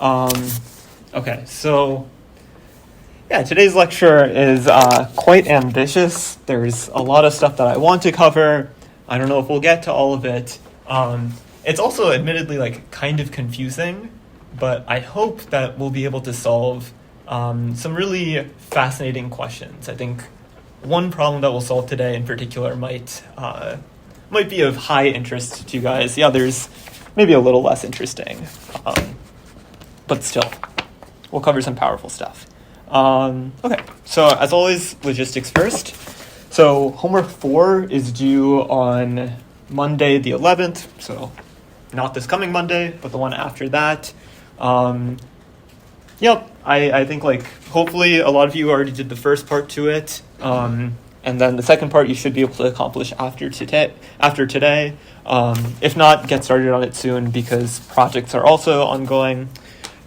Okay, so yeah, today's lecture is quite ambitious. There's a lot of stuff that I want to cover. I don't know if we'll get to all of it. It's also admittedly kind of confusing, but I hope that we'll be able to solve some really fascinating questions. I think one problem that we'll solve today in particular might be of high interest to you guys. The others maybe a little less interesting, but still, we'll cover some powerful stuff. Okay, so as always, logistics first. So homework 4 is due on Monday the 11th, so not this coming Monday, but the one after that. Yep, I think hopefully a lot of you already did the first part to it, and then the second part you should be able to accomplish after today. If not, get started on it soon because projects are also ongoing.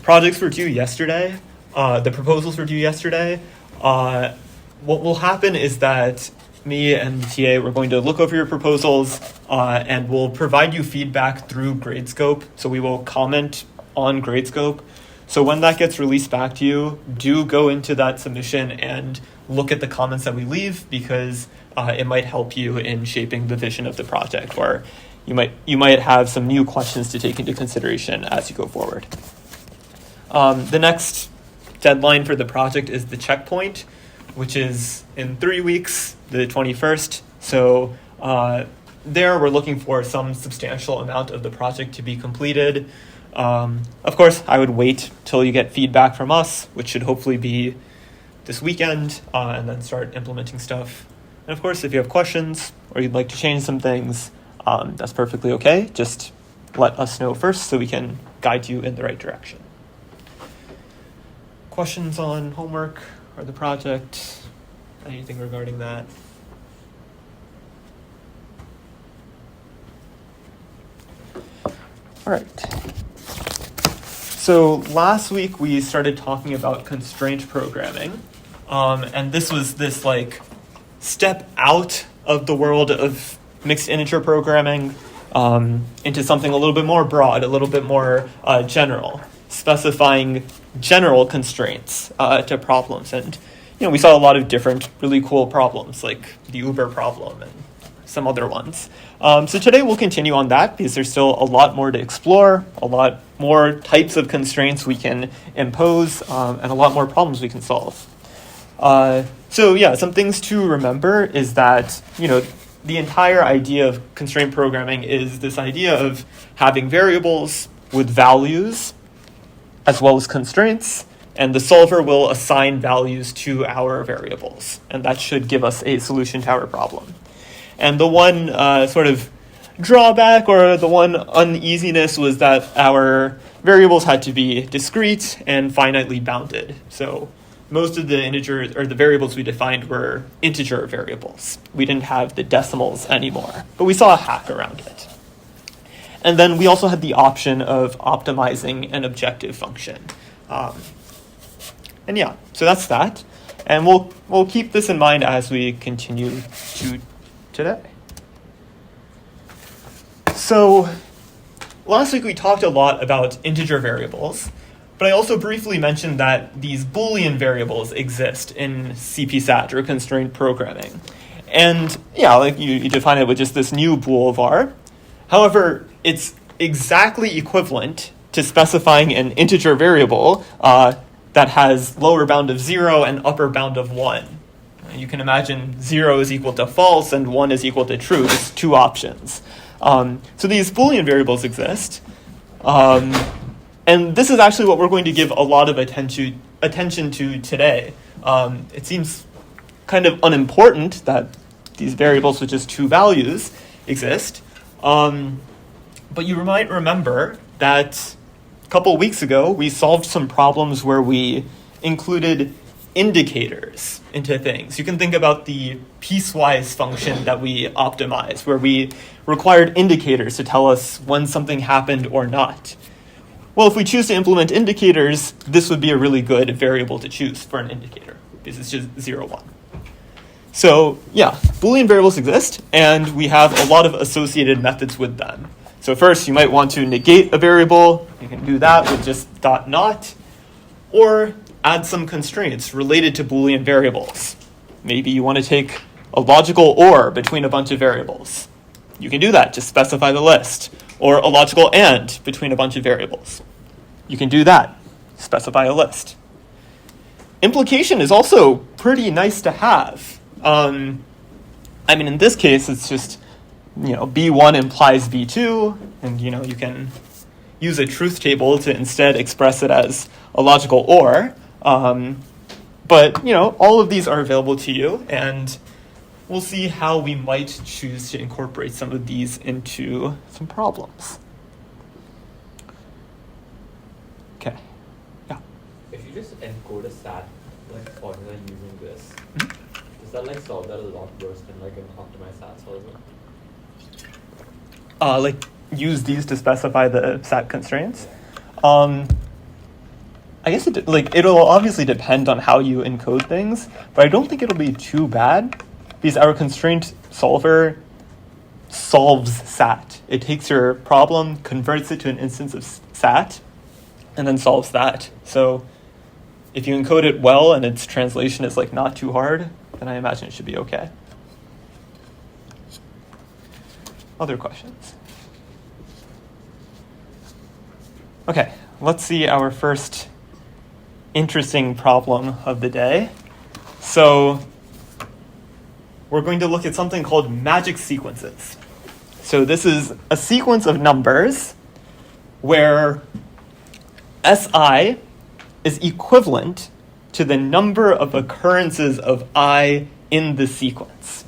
Projects were due yesterday. The proposals were due yesterday. What will happen is that me and the TA, we're going to look over your proposals and we'll provide you feedback through Gradescope. So we will comment on Gradescope. So when that gets released back to you, do go into that submission and look at the comments that we leave because it might help you in shaping the vision of the project, or you might have some new questions to take into consideration as you go forward. The next deadline for the project is the checkpoint, which is in 3 weeks, the 21st. So there we're looking for some substantial amount of the project to be completed. Of course, I would wait till you get feedback from us, which should hopefully be this weekend, and then start implementing stuff. And of course, if you have questions or you'd like to change some things, that's perfectly okay. Just let us know first so we can guide you in the right direction. Questions on homework or the project? Anything regarding that? All right. So last week we started talking about constraint programming, and this was this step out of the world of mixed integer programming into something a little bit more broad, a little bit more general, specifying general constraints to problems. And we saw a lot of different really cool problems like the Uber problem and some other ones. So today we'll continue on that because there's still a lot more to explore, a lot more types of constraints we can impose, and a lot more problems we can solve. So yeah, some things to remember is that, the entire idea of constraint programming is this idea of having variables with values as well as constraints, and the solver will assign values to our variables, and that should give us a solution to our problem. And the one sort of drawback or the one uneasiness was that our variables had to be discrete and finitely bounded. So most of the integers or the variables we defined were integer variables. We didn't have the decimals anymore, but we saw a hack around it. And then we also had the option of optimizing an objective function. And yeah, so that's that. And we'll keep this in mind as we continue to today. So last week we talked a lot about integer variables, but I also briefly mentioned that these Boolean variables exist in CPSAT or constraint programming. And yeah, you define it with just this new bool var. However, it's exactly equivalent to specifying an integer variable that has lower bound of 0 and upper bound of 1. You can imagine 0 is equal to false and 1 is equal to true. There's two options. So these Boolean variables exist. And this is actually what we're going to give a lot of attention to today. It seems kind of unimportant that these variables with just two values exist. But you might remember that a couple weeks ago, we solved some problems where we included indicators into things. You can think about the piecewise function that we optimized, where we required indicators to tell us when something happened or not. Well, if we choose to implement indicators, this would be a really good variable to choose for an indicator, because it's just 0, 1. So yeah, Boolean variables exist, and we have a lot of associated methods with them. So first, you might want to negate a variable. You can do that with just dot not, or add some constraints related to Boolean variables. Maybe you want to take a logical OR between a bunch of variables. You can do that, just specify the list. Or a logical AND between a bunch of variables. You can do that, specify a list. Implication is also pretty nice to have. I mean, in this case, it's just, B1 implies B2, and, you can use a truth table to instead express it as a logical OR. But, all of these are available to you, and we'll see how we might choose to incorporate some of these into some problems. Okay, yeah. If you just encode a SAT formula using this, does that solve that a lot worse than an optimized SAT solver? Use these to specify the SAT constraints. I guess it'll obviously depend on how you encode things, but I don't think it'll be too bad because our constraint solver solves SAT. It takes your problem, converts it to an instance of SAT, and then solves that. So if you encode it well and its translation is not too hard, then I imagine it should be okay. Other questions? Okay, let's see our first interesting problem of the day. So we're going to look at something called magic sequences. So this is a sequence of numbers where SI is equivalent to the number of occurrences of I in the sequence.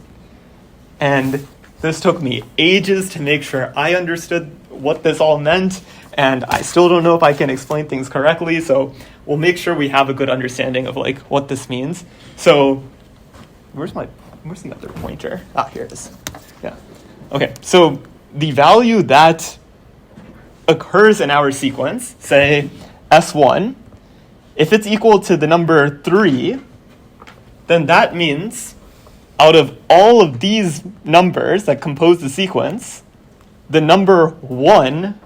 And this took me ages to make sure I understood what this all meant, and I still don't know if I can explain things correctly, so we'll make sure we have a good understanding of what this means. So where's the other pointer? Here it is. Yeah. Okay, so the value that occurs in our sequence, say S1, if it's equal to the number 3, then that means out of all of these numbers that compose the sequence, the number 1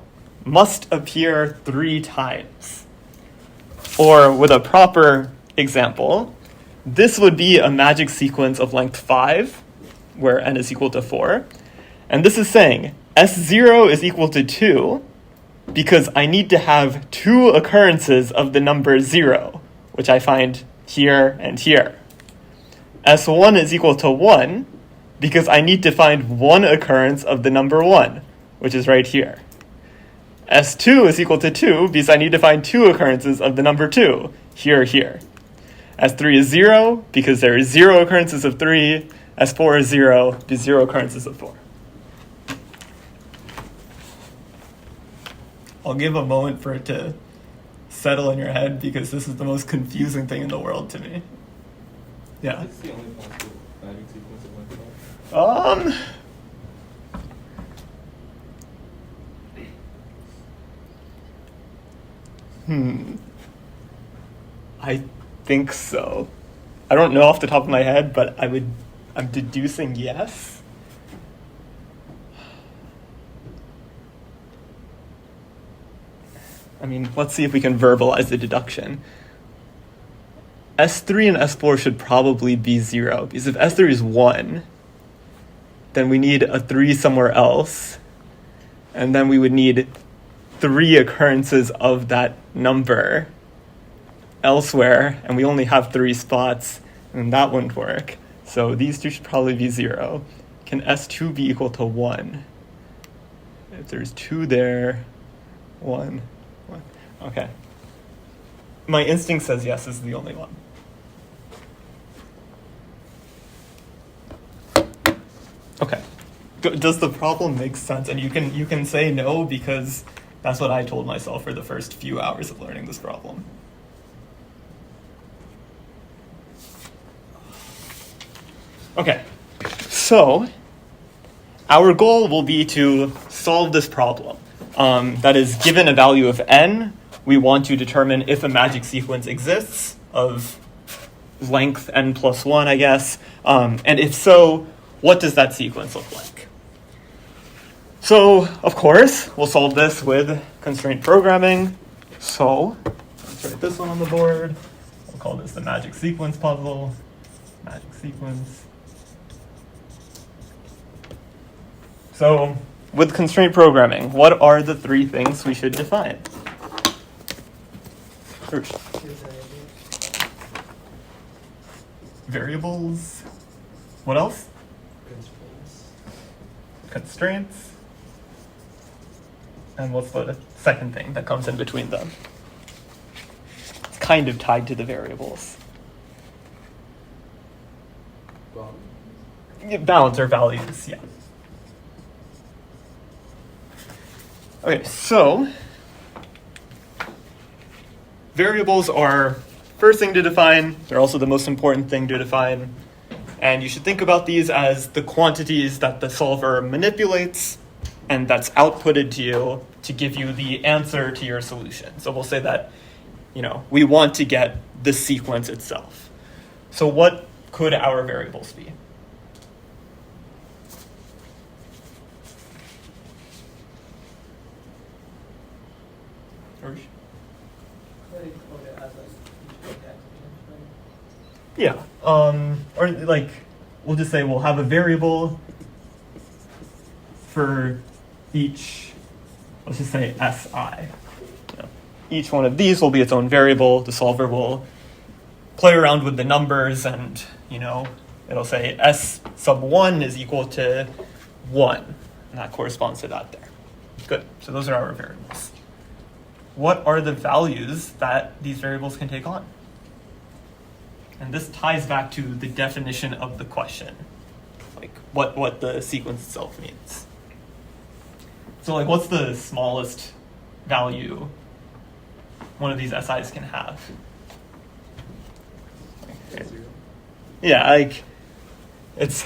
must appear 3 times. Or with a proper example, this would be a magic sequence of length 5, where n is equal to 4. And this is saying S0 is equal to 2 because I need to have 2 occurrences of the number 0, which I find here and here. S1 is equal to 1 because I need to find 1 occurrence of the number 1, which is right here. S2 is equal to 2 because I need to find 2 occurrences of the number 2, here. S3 is 0 because there is 0 occurrences of 3. S4 is 0 because 0 occurrences of 4. I'll give a moment for it to settle in your head because this is the most confusing thing in the world to me. Yeah. That's the only possible magic sequence of length 5. I think so. I don't know off the top of my head, but I'm deducing yes. I mean, let's see if we can verbalize the deduction. S3 and S4 should probably be 0, because if S3 is 1, then we need a 3 somewhere else, and then we would need 3 occurrences of that number elsewhere, and we only have 3 spots, and that wouldn't work. So these two should probably be 0. Can S2 be equal to 1? If there's 2 there, 1. Okay. My instinct says yes, this is the only one. Okay. Does the problem make sense? And you can say no because that's what I told myself for the first few hours of learning this problem. Okay, so our goal will be to solve this problem. That is, given a value of n, we want to determine if a magic sequence exists of length n plus 1, I guess. And if so, what does that sequence look like? So, of course, we'll solve this with constraint programming. So, let's write this one on the board. We'll call this the magic sequence puzzle. Magic sequence. So, with constraint programming, what are the three things we should define? First. Variables. What else? Constraints. And what's the second thing that comes in between them? It's kind of tied to the variables. Balance or values, yeah. Okay, so variables are first thing to define. They're also the most important thing to define. And you should think about these as the quantities that the solver manipulates and that's outputted to you to give you the answer to your solution. So we'll say that, we want to get the sequence itself. So what could our variables be? Yeah, or like, we'll just say we'll have a variable for each, let's just say SI. Each one of these will be its own variable. The solver will play around with the numbers and, it'll say S sub 1 is equal to 1. And that corresponds to that there. Good, so those are our variables. What are the values that these variables can take on? And this ties back to the definition of the question, like what the sequence itself means. So like, what's the smallest value one of these SIs can have? Yeah, like, it's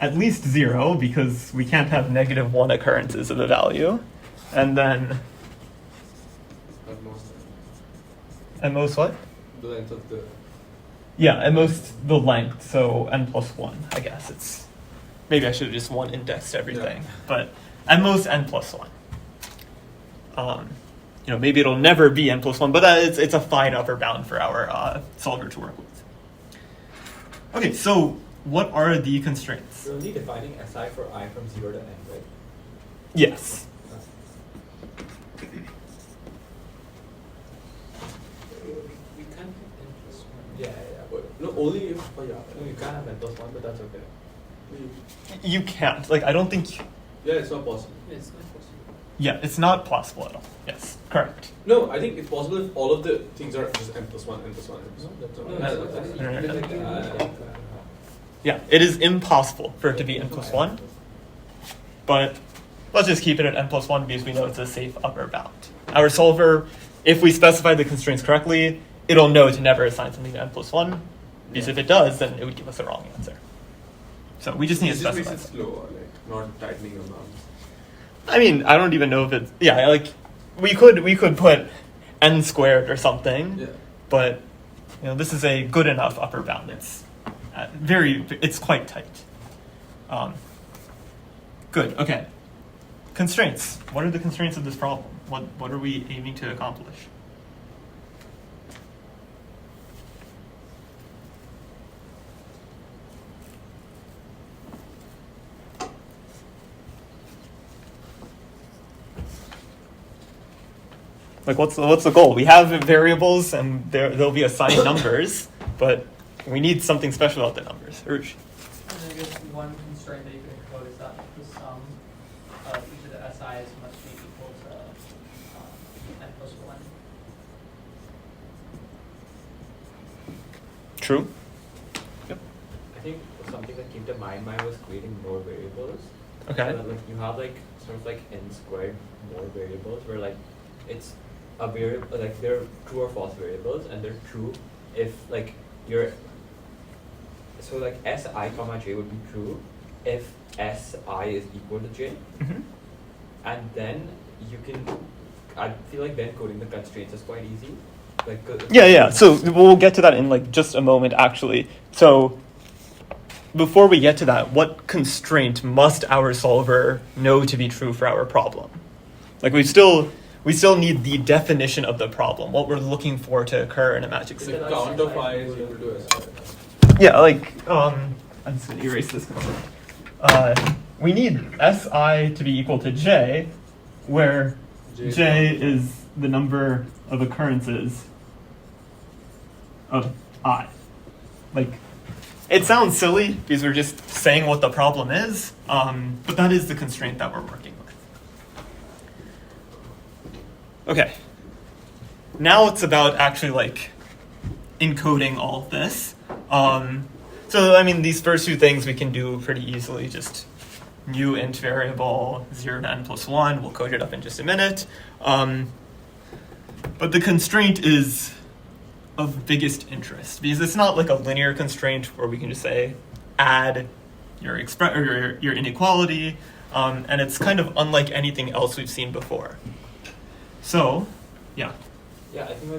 at least 0 because we can't have -1 occurrences of a value. And then, at most what? The length of the... Yeah, at most the length, so n+1, I guess. Maybe I should have just indexed everything, yeah. But at most n+1. Maybe it'll never be n+1, but it's a fine upper bound for our solver to work with. Okay, so what are the constraints? You're only defining SI for I from 0 to n, right? Yes. Yeah. But no, only if, no, you can't have n+1, but that's okay. You can't. Like, I don't think... Yeah, it's not possible. Yeah, it's not possible. Yeah, it's not possible at all. Yes, correct. No, I think it's possible if all of the things are just n+1, n+1, n+1. Yeah, it is impossible for it to be n+1, but let's just keep it at n+1 because we know it's a safe upper bound. Our solver, if we specify the constraints correctly, it'll know to never assign something to n+1, because if it does, then it would give us the wrong answer. So we just need to specify. It slower, like not tightening your bounds. I mean, I don't even know if it's we could put n squared or something, yeah. But this is a good enough upper bound. It's it's quite tight. Good. Okay. Constraints. What are the constraints of this problem? What are we aiming to accomplish? Like, what's the goal? We have variables and there'll be assigned numbers, but we need something special about the numbers. Urush. And I guess one constraint that you can code is that the sum of each of the SIs must be equal to n+1. True. Yep. I think something that came to my mind was creating more variables. Okay. So that, you have sort of n squared more variables where it's a variable, they're true or false variables, and they're true if you're, so SI comma j would be true if SI is equal to j, Mm-hmm. and then you can, I feel like then coding the constraints is quite easy. Yeah. So we'll get to that in just a moment, actually. So before we get to that, what constraint must our solver know to be true for our problem? Like we still need the definition of the problem, what we're looking for to occur in a magic The sequence. count of I is equal to SI. Yeah, like I'm just gonna erase this concept. We need SI to be equal to J, where J is the number of occurrences of I. Like, it sounds silly because we're just saying what the problem is, but that is the constraint that we're working with. Okay. Now it's about actually like encoding all of this. So I mean, these first two things we can do pretty easily. Just new int variable 0 to n plus 1. We'll code it up in just a minute. But the constraint is of biggest interest because it's not like a linear constraint where we can just say add your inequality, and it's kind of unlike anything else we've seen before. So, yeah. Yeah, I think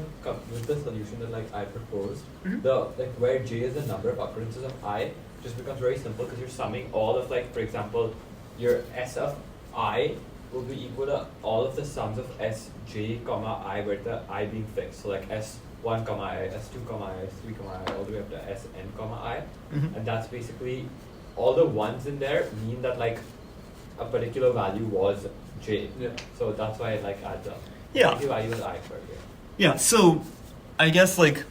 with the solution that like I proposed, Mhm. the like where j is the number of occurrences of I just becomes very simple because you're summing all of like, for example, your s of I will be equal to all of the sums of sj comma I, where the I being fixed. So like s1 comma I, s2 comma I, s3 comma I, all the way up to sn comma I, Mhm. and that's basically all the ones in there mean that like a particular value was j. Yeah. So that's why it like adds up. Yeah. The value is I for here. Yeah, so I guess like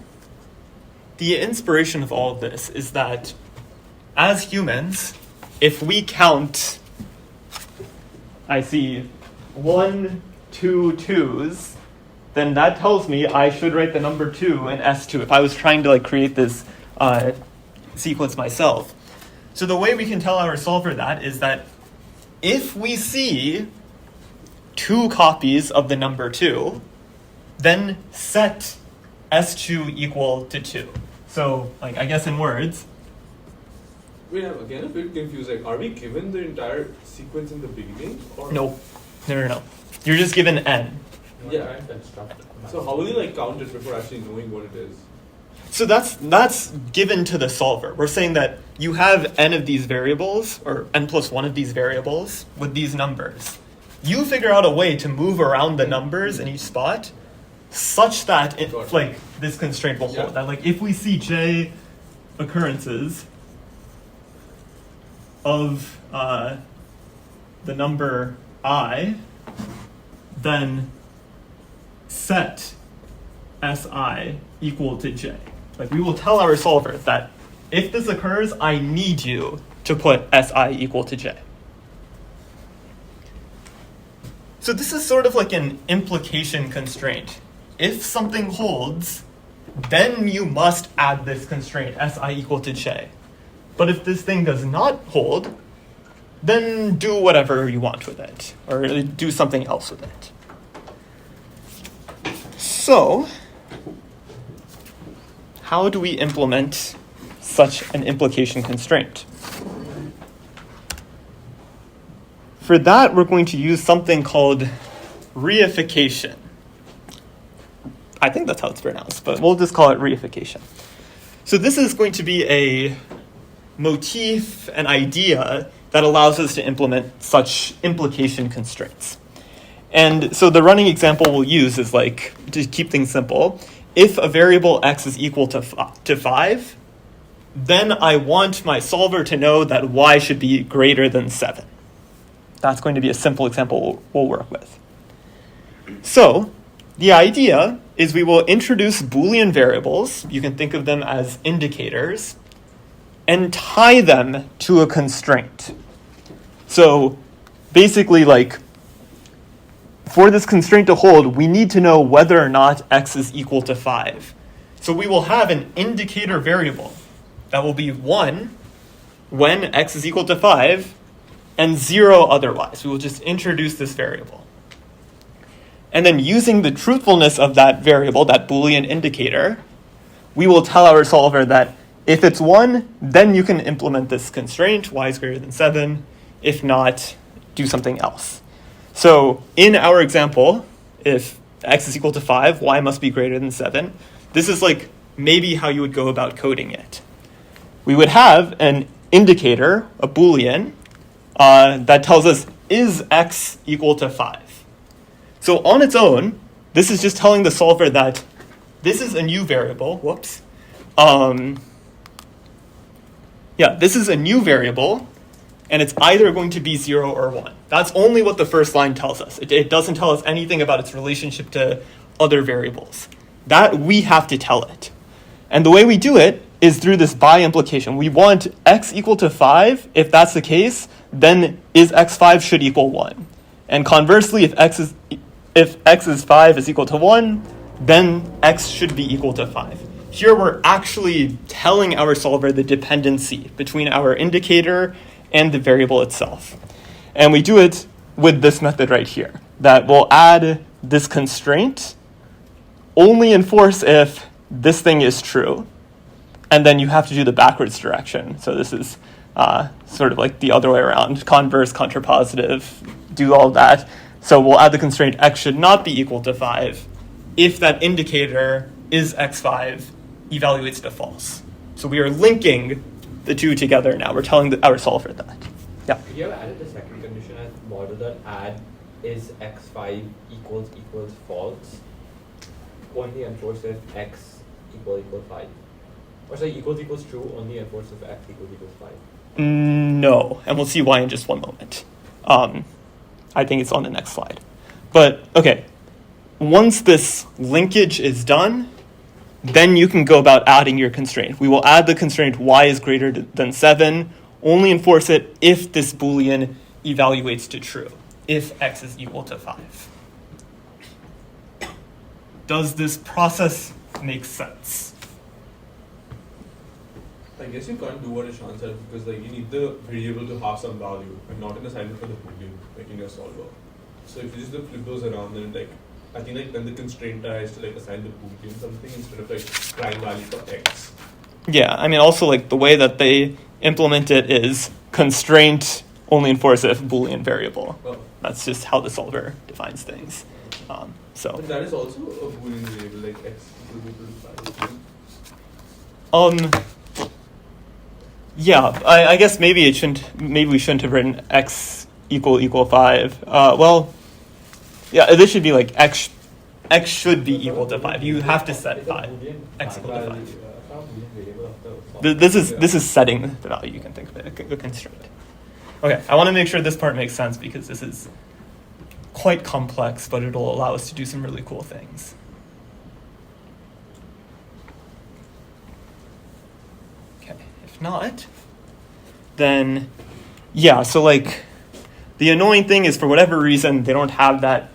the inspiration of all of this is that as humans, if we count, I see 1, 2 2s, then that tells me I should write the number 2 in S2 if I was trying to like create this sequence myself. So the way we can tell our solver that is that if we see 2 copies of the number 2, then set S2 equal to 2. So, like, I guess in words. Wait, I'm again a bit confused. Like, are we given the entire sequence in the beginning? Or No. No. You're just given n. Yeah. Try and construct a So how will you like count it before actually knowing what it is? So that's given to the solver. We're saying that you have n of these variables, or n plus 1 of these variables, with these numbers. You figure out a way to move around the numbers in each spot such that it, Got it. like this constraint will Yeah. hold. That like if we see j occurrences of the number I, then set si equal to j. Like we will tell our solver that if this occurs, I need you to put si equal to j. So this is sort of like an implication constraint. If something holds, then you must add this constraint, si equal to j. But if this thing does not hold, then do whatever you want with it, or do something else with it. So, how do we implement such an implication constraint? For that, we're going to use something called reification. I think that's how it's pronounced, but we'll just call it reification. So this is going to be a motif, an idea that allows us to implement such implication constraints. And so the running example we'll use is like, to keep things simple, if a variable x is equal to 5, then I want my solver to know that y should be greater than 7. That's going to be a simple example we'll work with. So the idea is we will introduce Boolean variables, you can think of them as indicators, and tie them to a constraint. So basically, like, for this constraint to hold, we need to know whether or not x is equal to 5. So we will have an indicator variable that will be 1 when x is equal to 5, and 0 otherwise. We will just introduce this variable. And then using the truthfulness of that variable, that Boolean indicator, we will tell our solver that if it's 1, then you can implement this constraint, y is greater than 7. If not, do something else. So in our example, if x is equal to 5, y must be greater than 7. This is like maybe how you would go about coding it. We would have an indicator, a Boolean, that tells us is x equal to 5. So on its own, this is just telling the solver that this is a new variable. Whoops. This is a new variable, and it's either going to be 0 or 1. That's only what the first line tells us. It doesn't tell us anything about its relationship to other variables. That we have to tell it. And the way we do it is through this by implication. We want x equal to 5. If that's the case, then is x5 should equal 1. And conversely, if x is 5 is equal to 1, then x should be equal to 5. Here we're actually telling our solver the dependency between our indicator and the variable itself. And we do it with this method right here, that will add this constraint, only enforce if this thing is true, and then you have to do the backwards direction. So this is sort of like the other way around, converse, contrapositive, do all that. So we'll add the constraint x should not be equal to 5 if that indicator is x5 evaluates to false. So we are linking the two together now. We're telling our solver that. Yeah. If you have added the second condition as model.add is x5 equals false, only enforce if x equals 5. Or sorry, equals true, only enforce if x equals 5. No, and we'll see why in just one moment. I think it's on the next slide. But okay, once this linkage is done, then you can go about adding your constraint. We will add the constraint y is greater than 7, only enforce it if this Boolean evaluates to true, if x is equal to 5. Does this process make sense? I guess you can't do what Ishaan said because like you need the variable to have some value and not an assignment for the Boolean, like in your solver. So if you just flip those around, then like I think like then the constraint tries to like assign the Boolean something instead of like prime value for x. Yeah, I mean also like the way that they implement it is constraint only enforce if Boolean variable. Oh. That's just how the solver defines things. But that is also a Boolean variable, like x equal to 5. Yeah, I guess maybe we shouldn't have written x equal 5. Yeah, this should be like x should be equal to 5. You have to set 5. X equal to 5. This is setting the value. You can think of it, a constraint. Okay, I want to make sure this part makes sense because this is quite complex, but it'll allow us to do some really cool things. Okay, if not, then yeah, so like the annoying thing is for whatever reason, they don't have that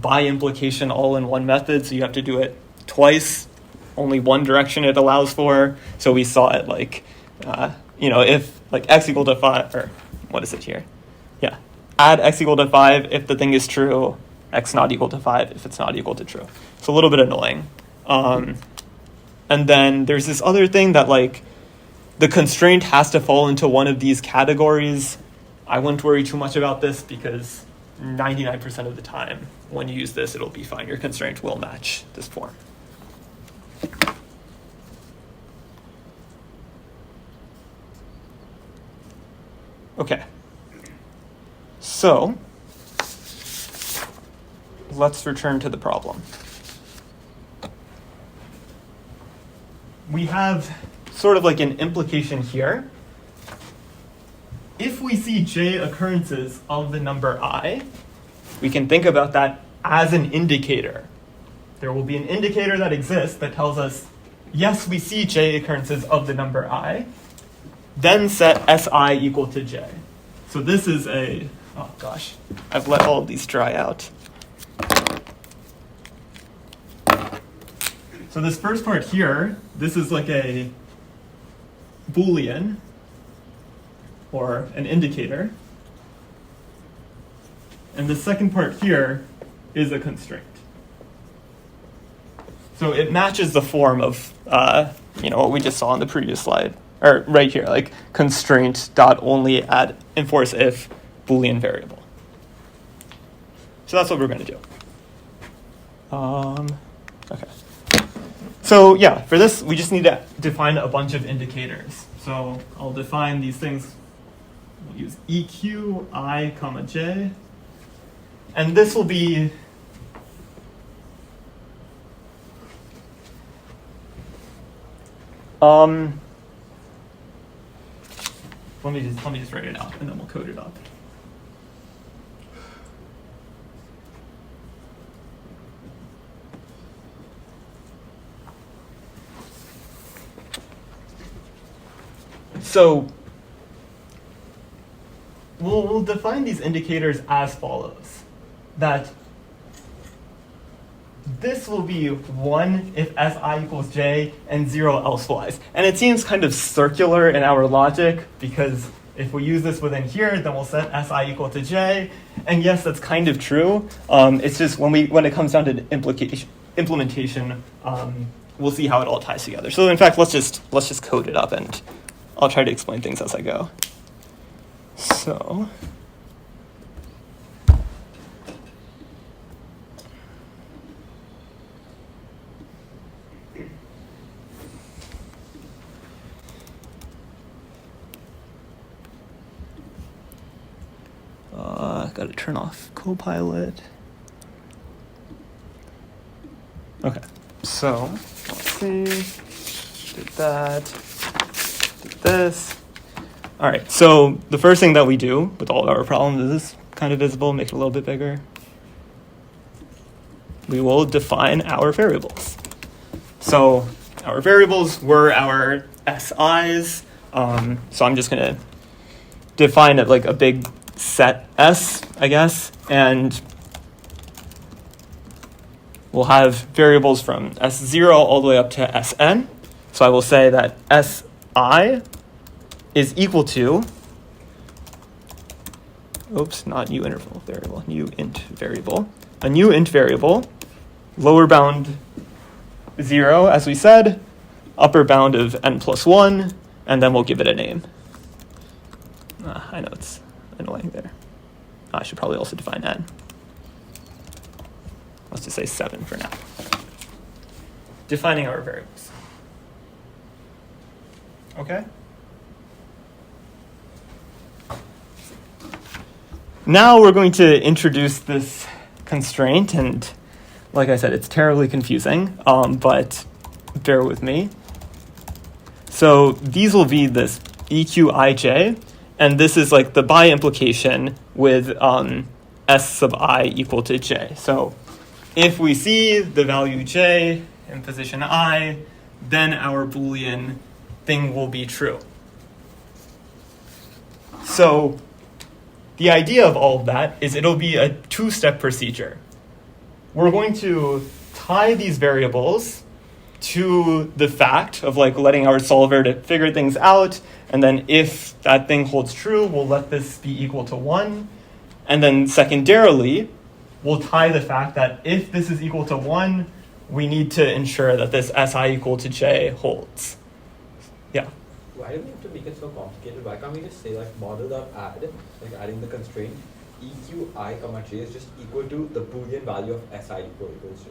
by implication all in one method, so you have to do it twice, only one direction it allows for. So we saw it like, if like x equal to 5, or what is it here? Yeah, add x equal to 5 if the thing is true, x not equal to 5 if it's not equal to true. It's a little bit annoying. And then there's this other thing that like the constraint has to fall into one of these categories. I wouldn't worry too much about this because 99% of the time when you use this, it'll be fine. Your constraint will match this form. Okay. So let's return to the problem. We have sort of like an implication here. If we see j occurrences of the number I, we can think about that as an indicator. There will be an indicator that exists that tells us, yes, we see j occurrences of the number I, then set si equal to j. So this is oh gosh, I've let all of these dry out. So this first part here, this is like a Boolean, or an indicator. And the second part here is a constraint. So it matches the form of what we just saw on the previous slide, or right here, like constraint dot only add enforce if Boolean variable. So that's what we're going to do. Okay. So yeah, for this we just need to define a bunch of indicators. So I'll define these things. We'll use EQ, I, comma, J. And this will be let me just write it out and then we'll code it up. So we'll define these indicators as follows. That this will be 1 if Si equals J and 0 elsewise. And it seems kind of circular in our logic because if we use this within here, then we'll set Si equal to J. And yes, that's kind of true. It's just when it comes down to implementation, we'll see how it all ties together. So in fact, let's just code it up and I'll try to explain things as I go. So got to turn off Copilot. Okay, so let's see. Did that. Did this. All right, so the first thing that we do with all of our problems is this kind of visible, make it a little bit bigger. We will define our variables. So our variables were our SIs. So I'm just going to define it like a big set S, I guess, and we'll have variables from S0 all the way up to Sn. So I will say that Si is equal to, not new interval variable, new int variable. A new int variable, lower bound 0, as we said, upper bound of n plus 1, and then we'll give it a name. I know it's annoying there. I should probably also define n. Let's just say 7 for now. Defining our variables. Okay? Now we're going to introduce this constraint, and like I said, it's terribly confusing, but bear with me. So these will be this EQIJ, and this is like the by implication with S sub I equal to J. So if we see the value J in position I, then our Boolean thing will be true. So the idea of all of that is it'll be a two-step procedure. We're going to tie these variables to the fact of like letting our solver to figure things out, and then if that thing holds true, we'll let this be equal to 1. And then secondarily, we'll tie the fact that if this is equal to 1, we need to ensure that this Si equal to J holds. Yeah? Why do we have to make it so complicated? Why can't we just say like model.add, like adding the constraint, EQI comma J is just equal to the Boolean value of Si equals J?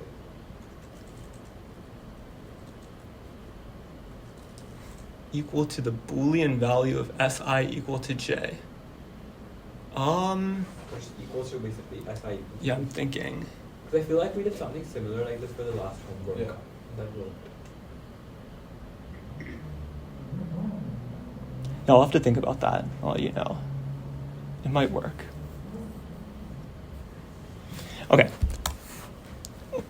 Equal to the Boolean value of Si equal to J. Which equals to basically Si equals Yeah, I'm thinking. Because I feel like we did something similar like this for the last homework. Yeah. That worked. Yeah, I'll have to think about that. I'll let you know. It might work. Okay.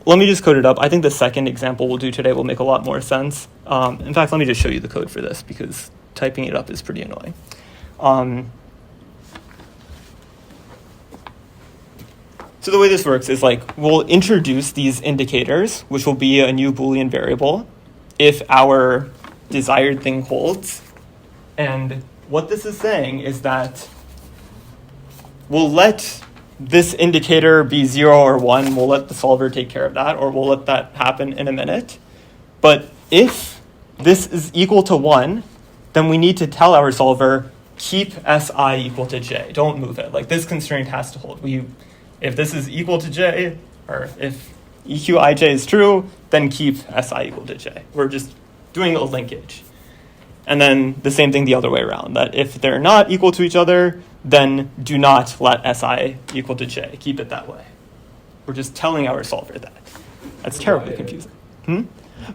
Let me just code it up. I think the second example we'll do today will make a lot more sense. In fact, let me just show you the code for this because typing it up is pretty annoying. So the way this works is like we'll introduce these indicators, which will be a new Boolean variable, if our desired thing holds. And what this is saying is that we'll let this indicator be 0 or 1. We'll let the solver take care of that, or we'll let that happen in a minute. But if this is equal to 1, then we need to tell our solver, keep Si equal to J. Don't move it. Like this constraint has to hold. If this is equal to J, or if EQIJ is true, then keep Si equal to J. We're just doing a linkage. And then the same thing the other way around, that if they're not equal to each other, then do not let SI equal to J. Keep it that way. We're just telling our solver that. That's terribly confusing.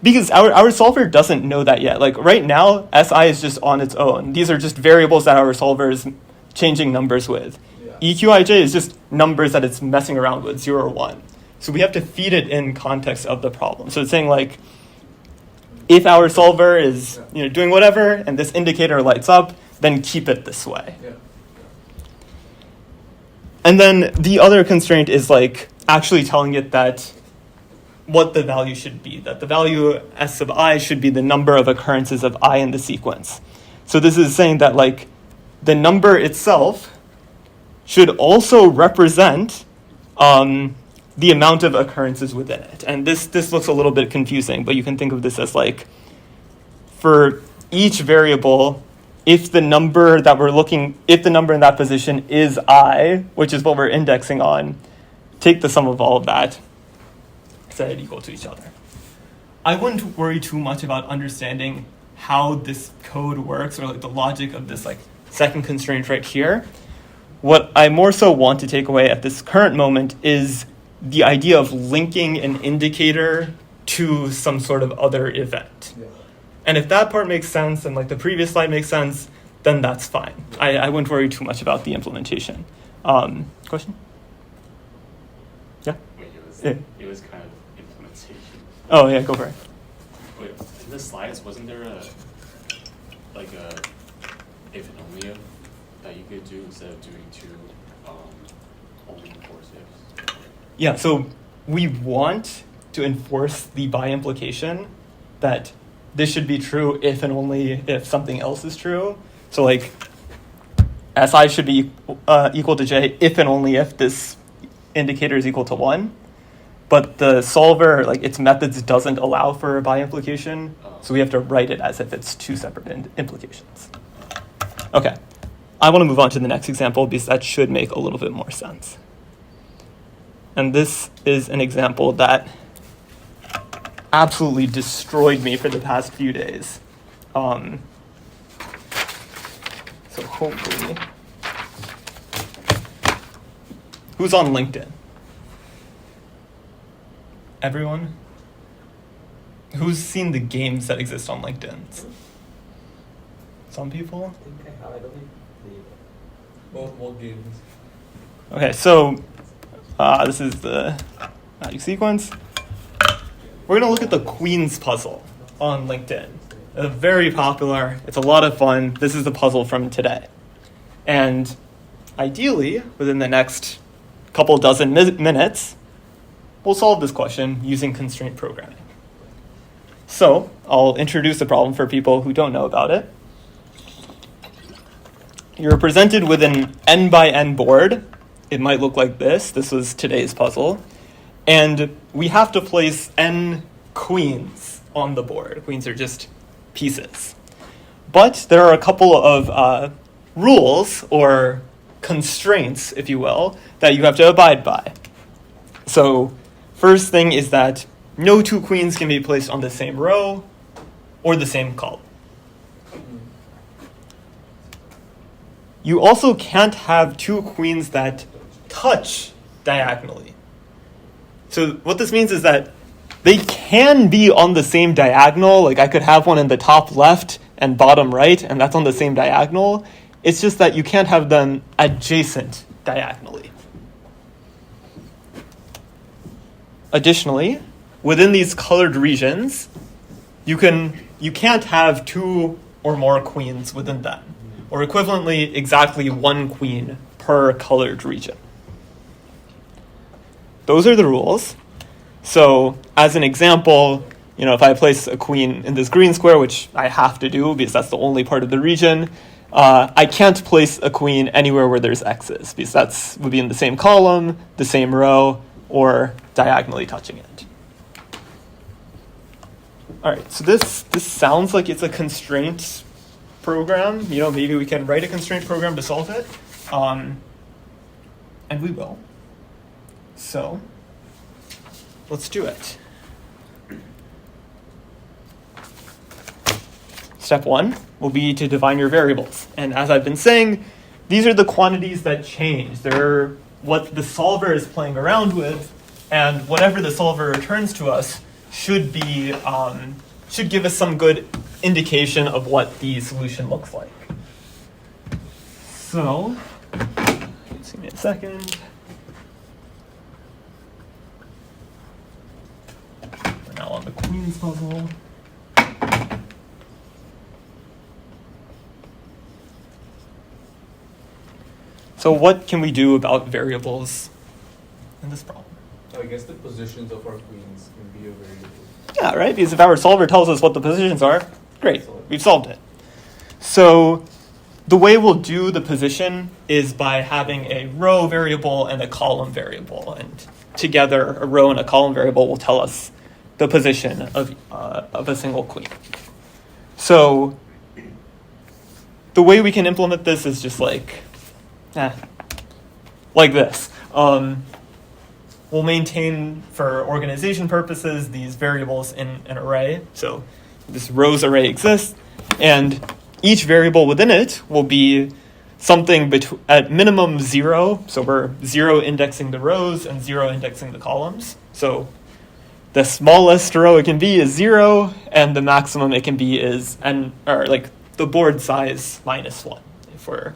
Because our solver doesn't know that yet. Like right now, SI is just on its own. These are just variables that our solver is changing numbers with. EQIJ is just numbers that it's messing around with, 0 or 1. So we have to feed it in context of the problem. So it's saying like, if our solver is doing whatever and this indicator lights up, then keep it this way. And then the other constraint is like actually telling it that what the value should be, that the value S sub I should be the number of occurrences of I in the sequence. So this is saying that like the number itself should also represent the amount of occurrences within it. And this looks a little bit confusing, but you can think of this as like, for each variable, if the number in that position is I, which is what we're indexing on, take the sum of all of that, set it equal to each other. I wouldn't worry too much about understanding how this code works or like the logic of this like second constraint right here. What I more so want to take away at this current moment is the idea of linking an indicator to some sort of other event. And if that part makes sense and like the previous slide makes sense, then that's fine. I wouldn't worry too much about the implementation. Question? Yeah? Wait, it was kind of implementation. Oh yeah, go for it. Wait, in the slides, wasn't there a if and only if that you could do instead of doing two only enforce ifs? Yeah, so we want to enforce the by implication that this should be true if and only if something else is true. So like SI should be equal to J if and only if this indicator is equal to 1. But the solver, like its methods doesn't allow for a by implication. So we have to write it as if it's two separate implications. Okay, I want to move on to the next example because that should make a little bit more sense. And this is an example that absolutely destroyed me for the past few days. So hopefully, who's on LinkedIn? Everyone? Who's seen the games that exist on LinkedIn? Some people? I think I have. I don't think More games. Okay, so this is the magic sequence. We're going to look at the Queen's puzzle on LinkedIn. Very popular. It's a lot of fun. This is the puzzle from today. And ideally, within the next couple dozen minutes, we'll solve this question using constraint programming. So I'll introduce the problem for people who don't know about it. You're presented with an n by n board. It might look like this. This was today's puzzle. And we have to place n queens on the board. Queens are just pieces. But there are a couple of rules or constraints, if you will, that you have to abide by. So first thing is that no two queens can be placed on the same row or the same column. You also can't have two queens that touch diagonally. So what this means is that they can be on the same diagonal. Like I could have one in the top left and bottom right, and that's on the same diagonal. It's just that you can't have them adjacent diagonally. Additionally, within these colored regions, you can't have two or more queens within them, or equivalently exactly one queen per colored region. Those are the rules. So as an example, if I place a queen in this green square, which I have to do because that's the only part of the region, I can't place a queen anywhere where there's x's because that would be in the same column, the same row, or diagonally touching it. All right, so this sounds like it's a constraint program. Maybe we can write a constraint program to solve it, and we will. So let's do it. step one will be to define your variables. And as I've been saying, these are the quantities that change. They're what the solver is playing around with, and whatever the solver returns to us should give us some good indication of what the solution looks like. So, give me a second. We're now on the Queen's puzzle. So what can we do about variables in this problem? So I guess the positions of our queens can be a variable. Yeah, right? Because if our solver tells us what the positions are, great, we've solved it. So the way we'll do the position is by having a row variable and a column variable. And together, a row and a column variable will tell us the position of a single queen. So the way we can implement this is just like this. We'll maintain, for organization purposes, these variables in an array. So this rows array exists, and each variable within it will be something at minimum 0. So we're 0 indexing the rows and 0 indexing the columns. So the smallest row it can be is 0, and the maximum it can be is the board size -1 if we're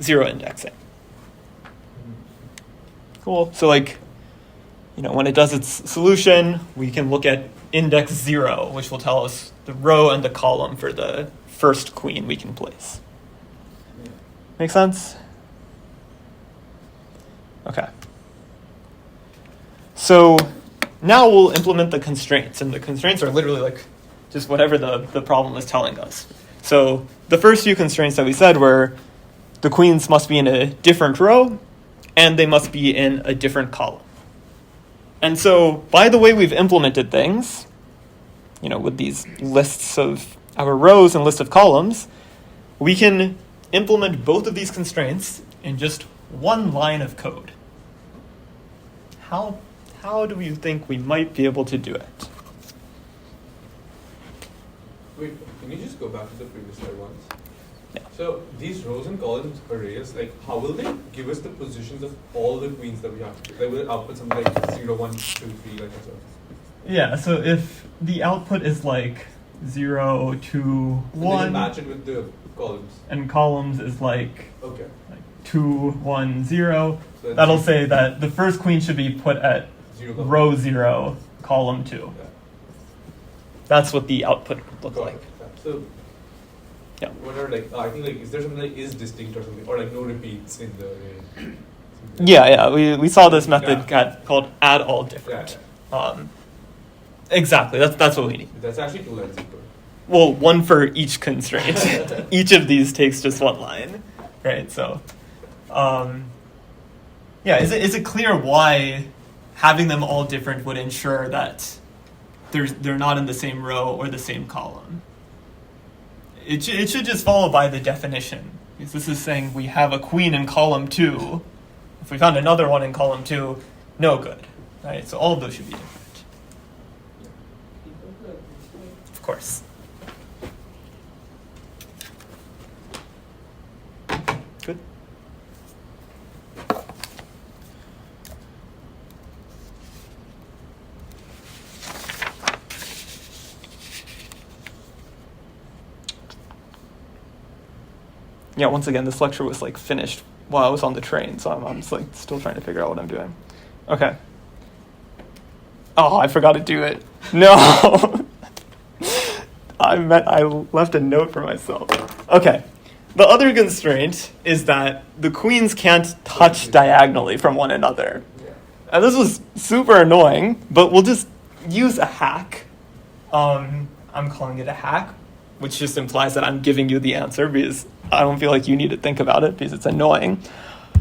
0 indexing. Cool. So when it does its solution, we can look at index 0, which will tell us the row and the column for the first queen we can place. Make sense? Okay. So now we'll implement the constraints, and the constraints are literally just whatever the problem is telling us. So the first few constraints that we said were the queens must be in a different row, and they must be in a different column. And so by the way we've implemented things, with these lists of our rows and list of columns, we can implement both of these constraints in just one line of code. How do you think we might be able to do it? Wait, can you just go back to the previous slide once? Yeah. So these rows and columns arrays, how will they give us the positions of all the queens that we have to do? Will it output something like 0, 1, 2, 3, like that? Yeah, so if the output is 0, 2, 1. And match it with the columns. And columns is Okay. 2, 1, 0. So That'll say that the first queen should be put at 0, row 0, column 2. Yeah. That's what the output would look Got like. it. So, Yeah. what are I think is there something is distinct or something, or no repeats in the array? Yeah. We saw this method called add all different. Yeah. Exactly. That's what we need. That's actually 2 lines of code. Well, one for each constraint. Each of these takes just one line, right? So, is it clear why having them all different would ensure that they're not in the same row or the same column? It should just follow by the definition. Because this is saying we have a queen in column 2. If we found another one in column 2, no good, right? So all of those should be different. Of course. Good. Yeah, once again, this lecture was finished while I was on the train, so I'm just still trying to figure out what I'm doing. Okay. Oh, I forgot to do it. No. I left a note for myself. Okay. The other constraint is that the queens can't touch diagonally from one another. And this was super annoying, but we'll just use a hack. I'm calling it a hack, which just implies that I'm giving you the answer because I don't feel like you need to think about it because it's annoying.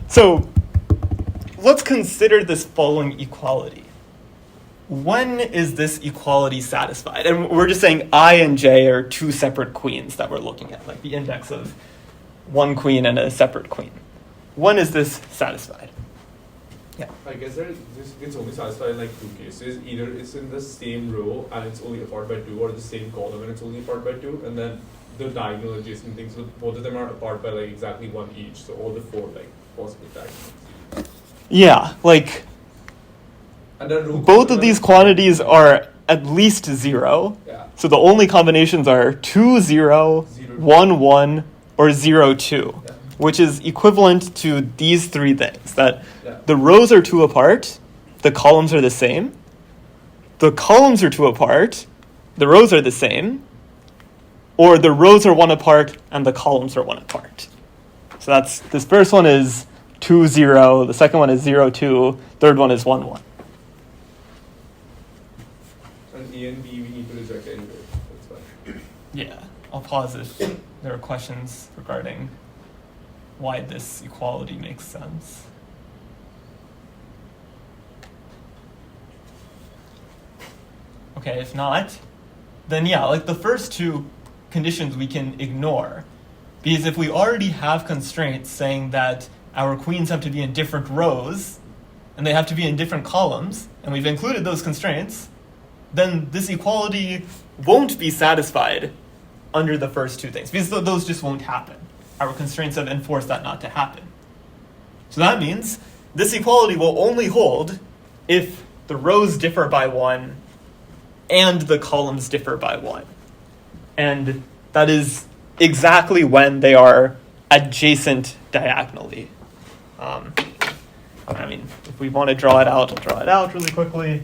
So let's consider this following equality. When is this equality satisfied? And we're just saying I and j are two separate queens that we're looking at, the index of one queen and a separate queen. When is this satisfied? I guess this gets only satisfied in like two cases. Either it's in the same row and it's only apart by 2, or the same column and it's only apart by 2, and then the diagonal adjacent things, so both of them are apart by like exactly 1 each. So all the 4 like possible diagonals. Yeah, like And then row both of these quantities are at least 0. Yeah. So the only combinations are 2, 0, 1, 1, or 0, 2, Yeah. which is equivalent to these 3 things. That Yeah. the rows are 2 apart, the columns are the same. The columns are 2 apart, the rows are the same. Or the rows are 1 apart and the columns are 1 apart. So that's, this first one is 2, 0, the second one is 0, 2, third one is 1, 1. And A and B we need to reject anyway. That's fine. Yeah, I'll pause if there are questions regarding why this equality makes sense. Okay, if not, then yeah, like the first 2 conditions we can ignore. Because if we already have constraints saying that our queens have to be in different rows, and they have to be in different columns, and we've included those constraints, then this equality won't be satisfied under the first 2 things, because those just won't happen. Our constraints have enforced that not to happen. So that means this equality will only hold if the rows differ by 1 and the columns differ by 1. And that is exactly when they are adjacent diagonally. I mean, if we want to draw it out, I'll draw it out really quickly.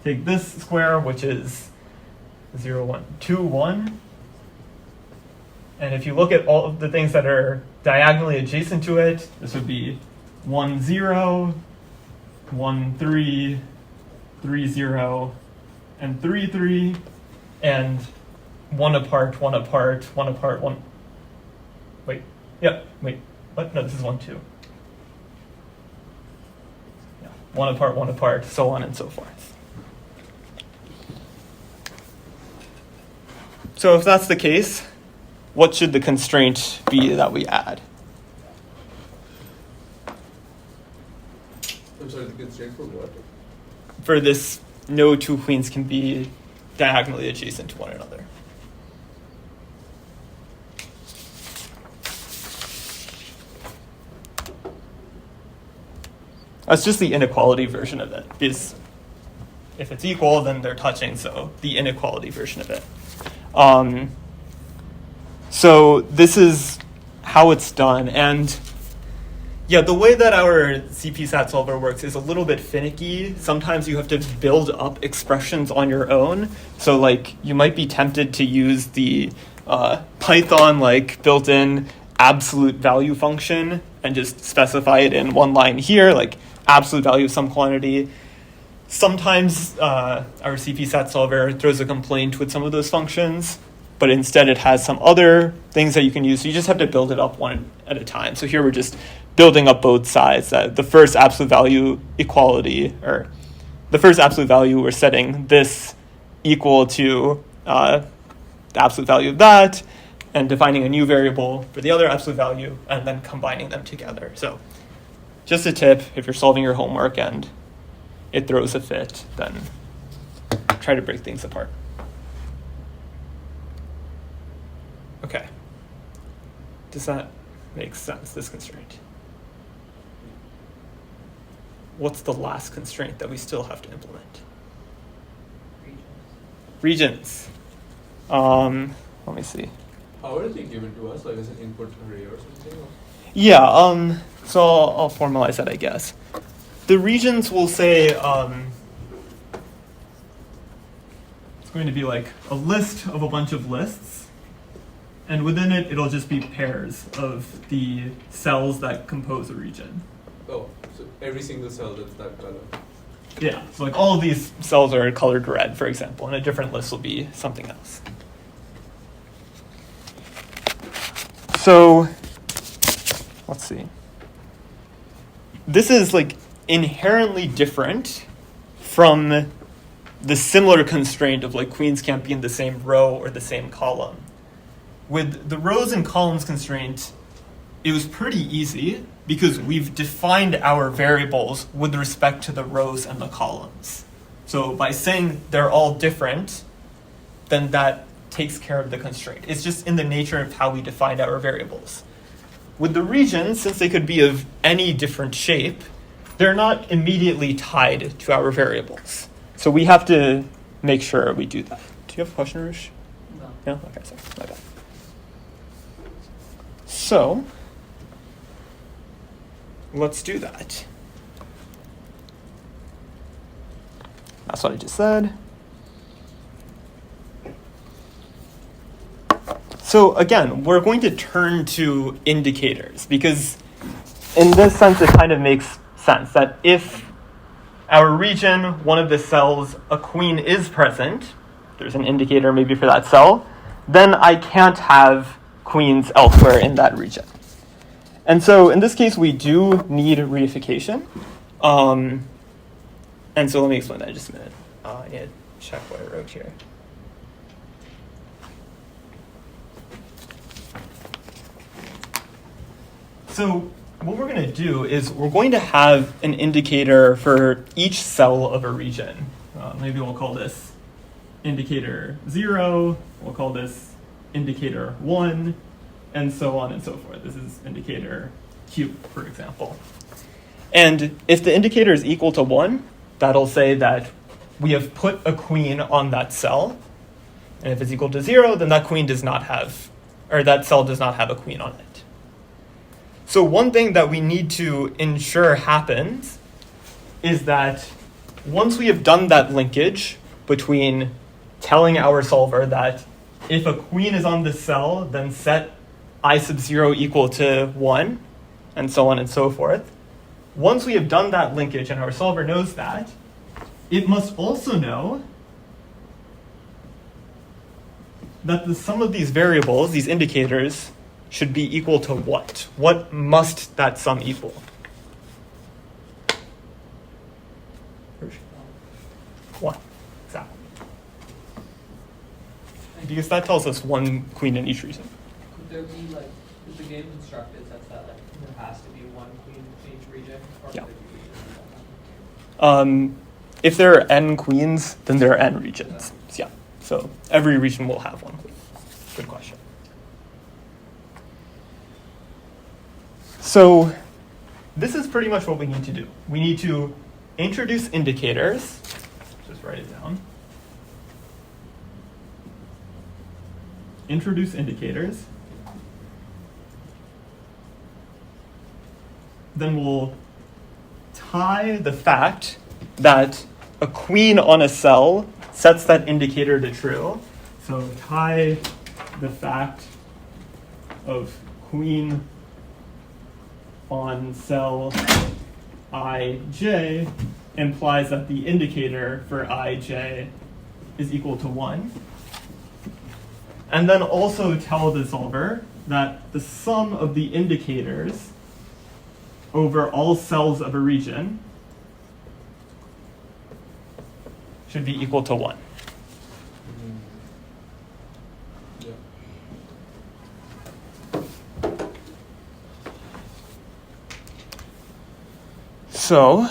Take this square, which is 0, 1, 2, 1. And if you look at all of the things that are diagonally adjacent to it, this would be 1, 0, 1, 3, 3, 0, and 3, 3, and 1 apart, 1 apart, 1 apart, 1. Wait, what? No, this is 1, 2. Yeah, 1 apart, so on and so forth. So if that's the case, what should the constraint be that we add? I'm sorry, the constraint for what? For this, no 2 queens can be diagonally adjacent to one another. That's just the inequality version of it. Because if it's equal, then they're touching, so the inequality version of it. So this is how it's done. And yeah, the way that our CP-SAT solver works is a little bit finicky. Sometimes you have to build up expressions on your own. So like you might be tempted to use the Python like built-in absolute value function and just specify it in one line here, like absolute value of some quantity. Sometimes our CP-SAT solver throws a complaint with some of those functions, but instead it has some other things that you can use. So you just have to build it up one at a time. So here we're just building up both sides. The first absolute value equality, or the first absolute value, we're setting this equal to the absolute value of that, and defining a new variable for the other absolute value, and then combining them together. So just a tip, if you're solving your homework and it throws a fit, then try to break things apart. Okay. Does that make sense, this constraint? What's the last constraint that we still have to implement? Regions. Let me see. How are they given to us? Like as an input array or something? Yeah, so I'll formalize that, I guess. The regions will say, it's going to be like a list of a bunch of lists, and within it, it'll just be pairs of the cells that compose a region. Oh, so every single cell that's that color. Yeah, so like all of these cells are colored red, for example, and a different list will be something else. So, let's see. This is like inherently different from the similar constraint of like queens can't be in the same row or the same column. With the rows and columns constraint, it was pretty easy because we've defined our variables with respect to the rows and the columns. So by saying they're all different, then that takes care of the constraint. It's just in the nature of how we defined our variables. With the regions, since they could be of any different shape, they're not immediately tied to our variables. So we have to make sure we do that. Do you have a question, Rush? No. No? Okay, sorry. My bad. So, let's do that. That's what I just said. So again, we're going to turn to indicators because in this sense it kind of makes sense that if our region, one of the cells, a queen is present, there's an indicator maybe for that cell, then I can't have queens elsewhere in that region. And so in this case, we do need reification. And so let me explain that in just a minute. I need to check what I wrote here. So what we're going to do is we're going to have an indicator for each cell of a region. Maybe we'll call this indicator 0, we'll call this indicator 1, and so on and so forth. This is indicator Q, for example. And if the indicator is equal to 1, that'll say that we have put a queen on that cell. And if it's equal to 0, then that queen does not have, or that cell does not have a queen on it. So one thing that we need to ensure happens is that once we have done that linkage between telling our solver that if a queen is on this cell, then set I sub 0 equal to 1, and so on and so forth. Once we have done that linkage and our solver knows that, it must also know that the sum of these variables, these indicators, should be equal to what? What must that sum equal? What? Exactly. Because that tells us one queen in each region. Could there be like, is the game constructed such that like there has to be one queen in each region? Or Yeah. could there be regions? If there are n queens, then there are n regions. Yeah. So every region will have one queen. Good question. So this is pretty much what we need to do. We need to introduce indicators. Just write it down. Introduce indicators. Then we'll tie the fact that a queen on a cell sets that indicator to true. So tie the fact of queen on cell ij implies that the indicator for ij is equal to 1. And then also tell the solver that the sum of the indicators over all cells of a region should be equal to 1. Yeah. So,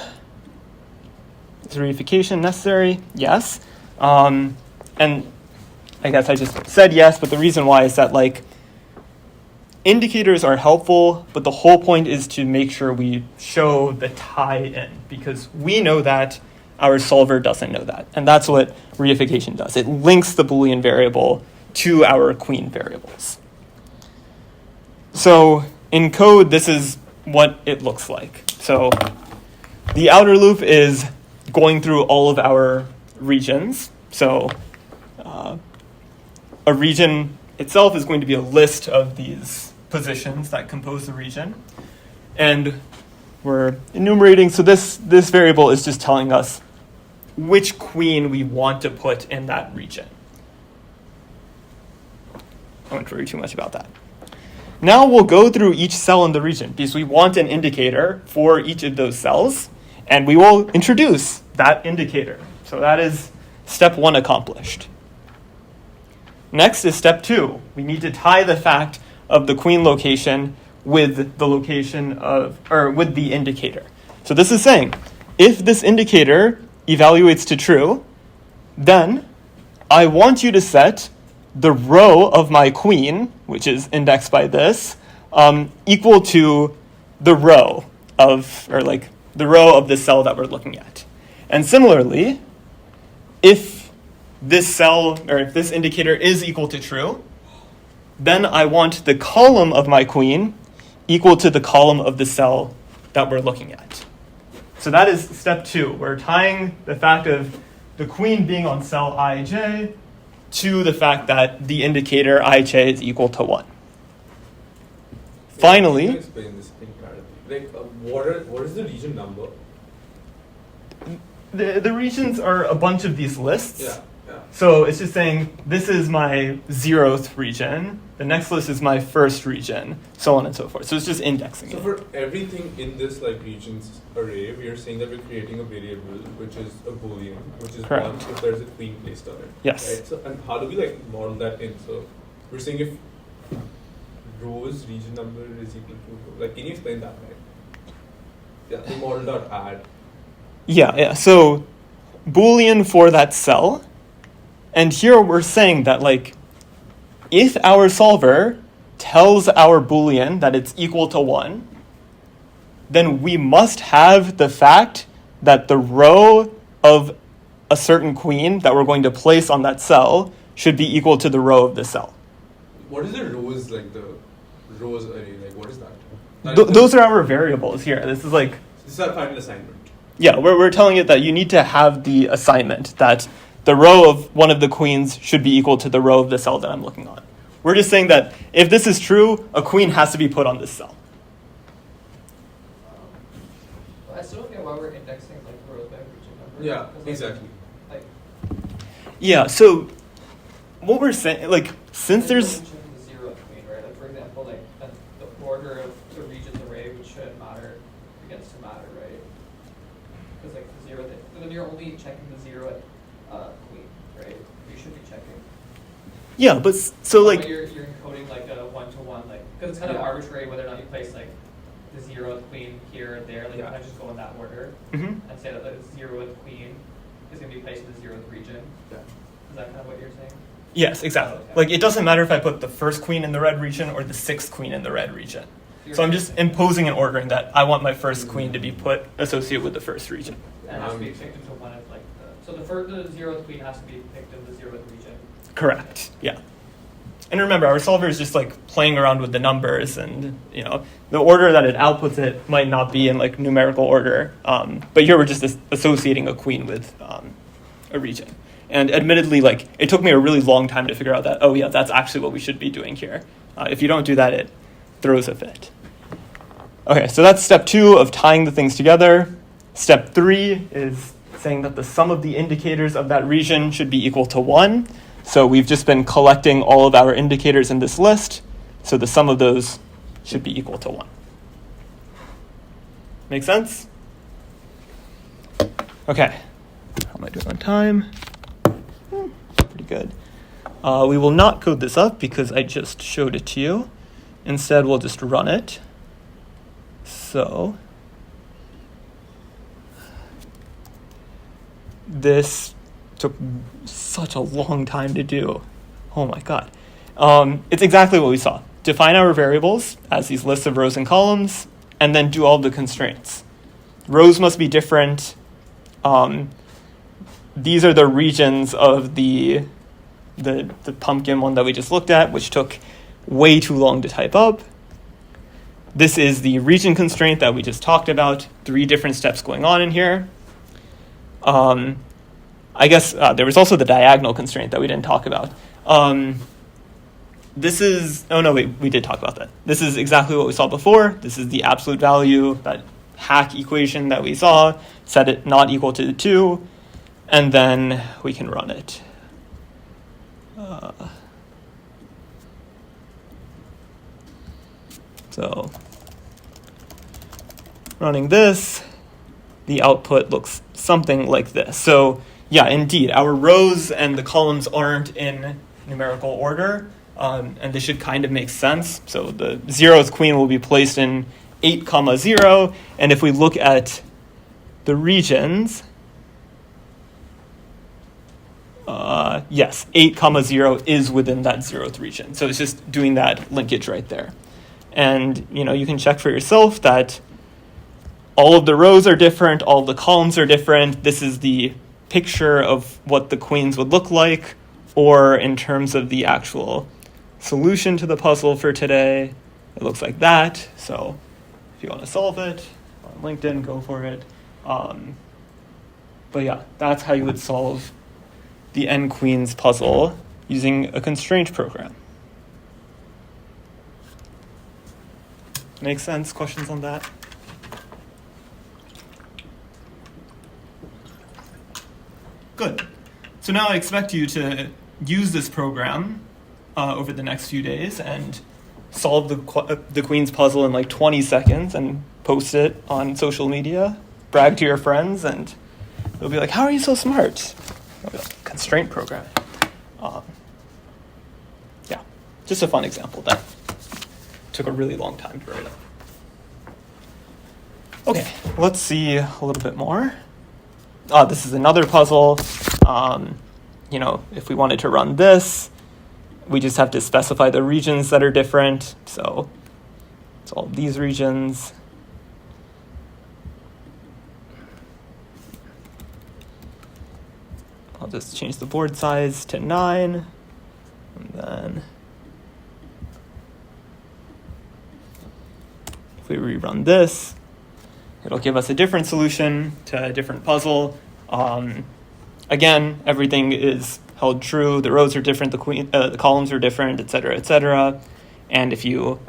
is reification necessary? Yes. And I guess I just said yes, but the reason why is that like indicators are helpful, but the whole point is to make sure we show the tie-in because we know that our solver doesn't know that. And that's what reification does. It links the Boolean variable to our queen variables. So in code, this is what it looks like. So the outer loop is going through all of our regions. So a region itself is going to be a list of these positions that compose the region. And we're enumerating. So this variable is just telling us which queen we want to put in that region. I won't worry too much about that. Now we'll go through each cell in the region because we want an indicator for each of those cells, and we will introduce that indicator. So that is step 1 accomplished. Next is step 2. We need to tie the fact of the queen location with the location of, or with the indicator. So this is saying, if this indicator evaluates to true, then I want you to set the row of my queen, which is indexed by this, equal to the row of, or like the row of the cell that we're looking at. And similarly, if this cell, or if this indicator is equal to true, then I want the column of my queen equal to the column of the cell that we're looking at. So that is step 2. We're tying the fact of the queen being on cell ij to the fact that the indicator ij is equal to 1. Finally, Can you explain this incredibly? Like, what is the region number? the regions are a bunch of these lists. Yeah. So it's just saying, this is my 0th region, the next list is my 1st region, so on and so forth. So it's just indexing So it. for everything in this like regions array, we are saying that we're creating a variable which is a boolean, which is Correct. 1 if there's a queen placed on it. Yes. Right? So and how do we like model that in? So we're saying if rows region number is equal to, like, can you explain that, right? Yeah, the model dot add. Yeah. So Boolean for that cell. And here we're saying that, like, if our solver tells our Boolean that it's equal to 1, then we must have the fact that the row of a certain queen that we're going to place on that cell should be equal to the row of the cell. What is the rows, like the rows array? Like, what is that? Those are our variables here. This is like, This is our final assignment. yeah, we're telling it that you need to have the assignment that the row of one of the queens should be equal to the row of the cell that I'm looking on. We're just saying that if this is true, a queen has to be put on this cell. I still don't get why we're indexing like rows by region number. Yeah, 'Cause, like, exactly. Like, Yeah, so what we're saying, like, since like, there's, you mentioned the 0th queen, right? Like, for example, like the order of the regions array, which shouldn't matter, begins to matter, right? Because like the 0th, then you're only checking the 0th queen, right? You should be checking. yeah, but so But like, you're encoding like a 1-to-1, like, because it's kind of Yeah. arbitrary whether or not you place like the 0th queen here or there. Like, you Yeah. kind of just go in that order mhm. and say that the 0th queen is going to be placed in the 0th region. Yeah. Is that kind of what you're saying? Yes, exactly. Okay. Like, it doesn't matter if I put the 1st queen in the red region or the 6th queen in the red region. So I'm just imposing an ordering that I want my 1st queen to be put associated with the 1st region. And it has to be picked into one of like the, so the 0th queen has to be picked in the 0th region. Correct. Yeah. And remember, our solver is just like playing around with the numbers, and you know the order that it outputs it might not be in like numerical order. But here we're just associating a queen with a region. And admittedly, like, it took me a really long time to figure out that, oh yeah, that's actually what we should be doing here. If you don't do that, it throws a fit. Okay, so that's step 2 of tying the things together. Step 3 is saying that the sum of the indicators of that region should be equal to 1. So we've just been collecting all of our indicators in this list. So the sum of those should be equal to 1. Make sense? Okay. How am I doing on time? Pretty good. We will not code this up because I just showed it to you. Instead, we'll just run it. So this took such a long time to do. Oh my god. It's exactly what we saw. Define our variables as these lists of rows and columns, and then do all the constraints. Rows must be different. These are the regions of the pumpkin one that we just looked at, which took way too long to type up. This is the region constraint that we just talked about. 3 different steps going on in here. I guess there was also the diagonal constraint that we didn't talk about. This is, oh no, wait, we did talk about that. This is exactly what we saw before. This is the absolute value, that hack equation that we saw, set it not equal to 2, and then we can run it. So running this, the output looks something like this. So yeah, indeed, our rows and the columns aren't in numerical order. And this should kind of make sense. So the 0th queen will be placed in 8, 0, and if we look at the regions, yes, 8, 0 is within that 0th region. So it's just doing that linkage right there. And you can check for yourself that all of the rows are different, all of the columns are different. This is the picture of what the queens would look like, or in terms of the actual solution to the puzzle for today, it looks like that. So if you want to solve it on LinkedIn, go for it. But yeah, that's how you would solve the n queens puzzle using a constraint program. Make sense? Questions on that? Good. So now I expect you to use this program over the next few days and solve the Queen's puzzle in like 20 seconds and post it on social media, brag to your friends, and they'll be like, how are you so smart? I'll be like, constraint programming. Yeah, just a fun example that took a really long time to write up. Okay, let's see a little bit more. This is another puzzle. If we wanted to run this, we just have to specify the regions that are different. So it's all these regions. I'll just change the board size to 9. And then if we rerun this, it'll give us a different solution to a different puzzle. Again, everything is held true. The rows are different, the columns are different, et cetera, et cetera. And if you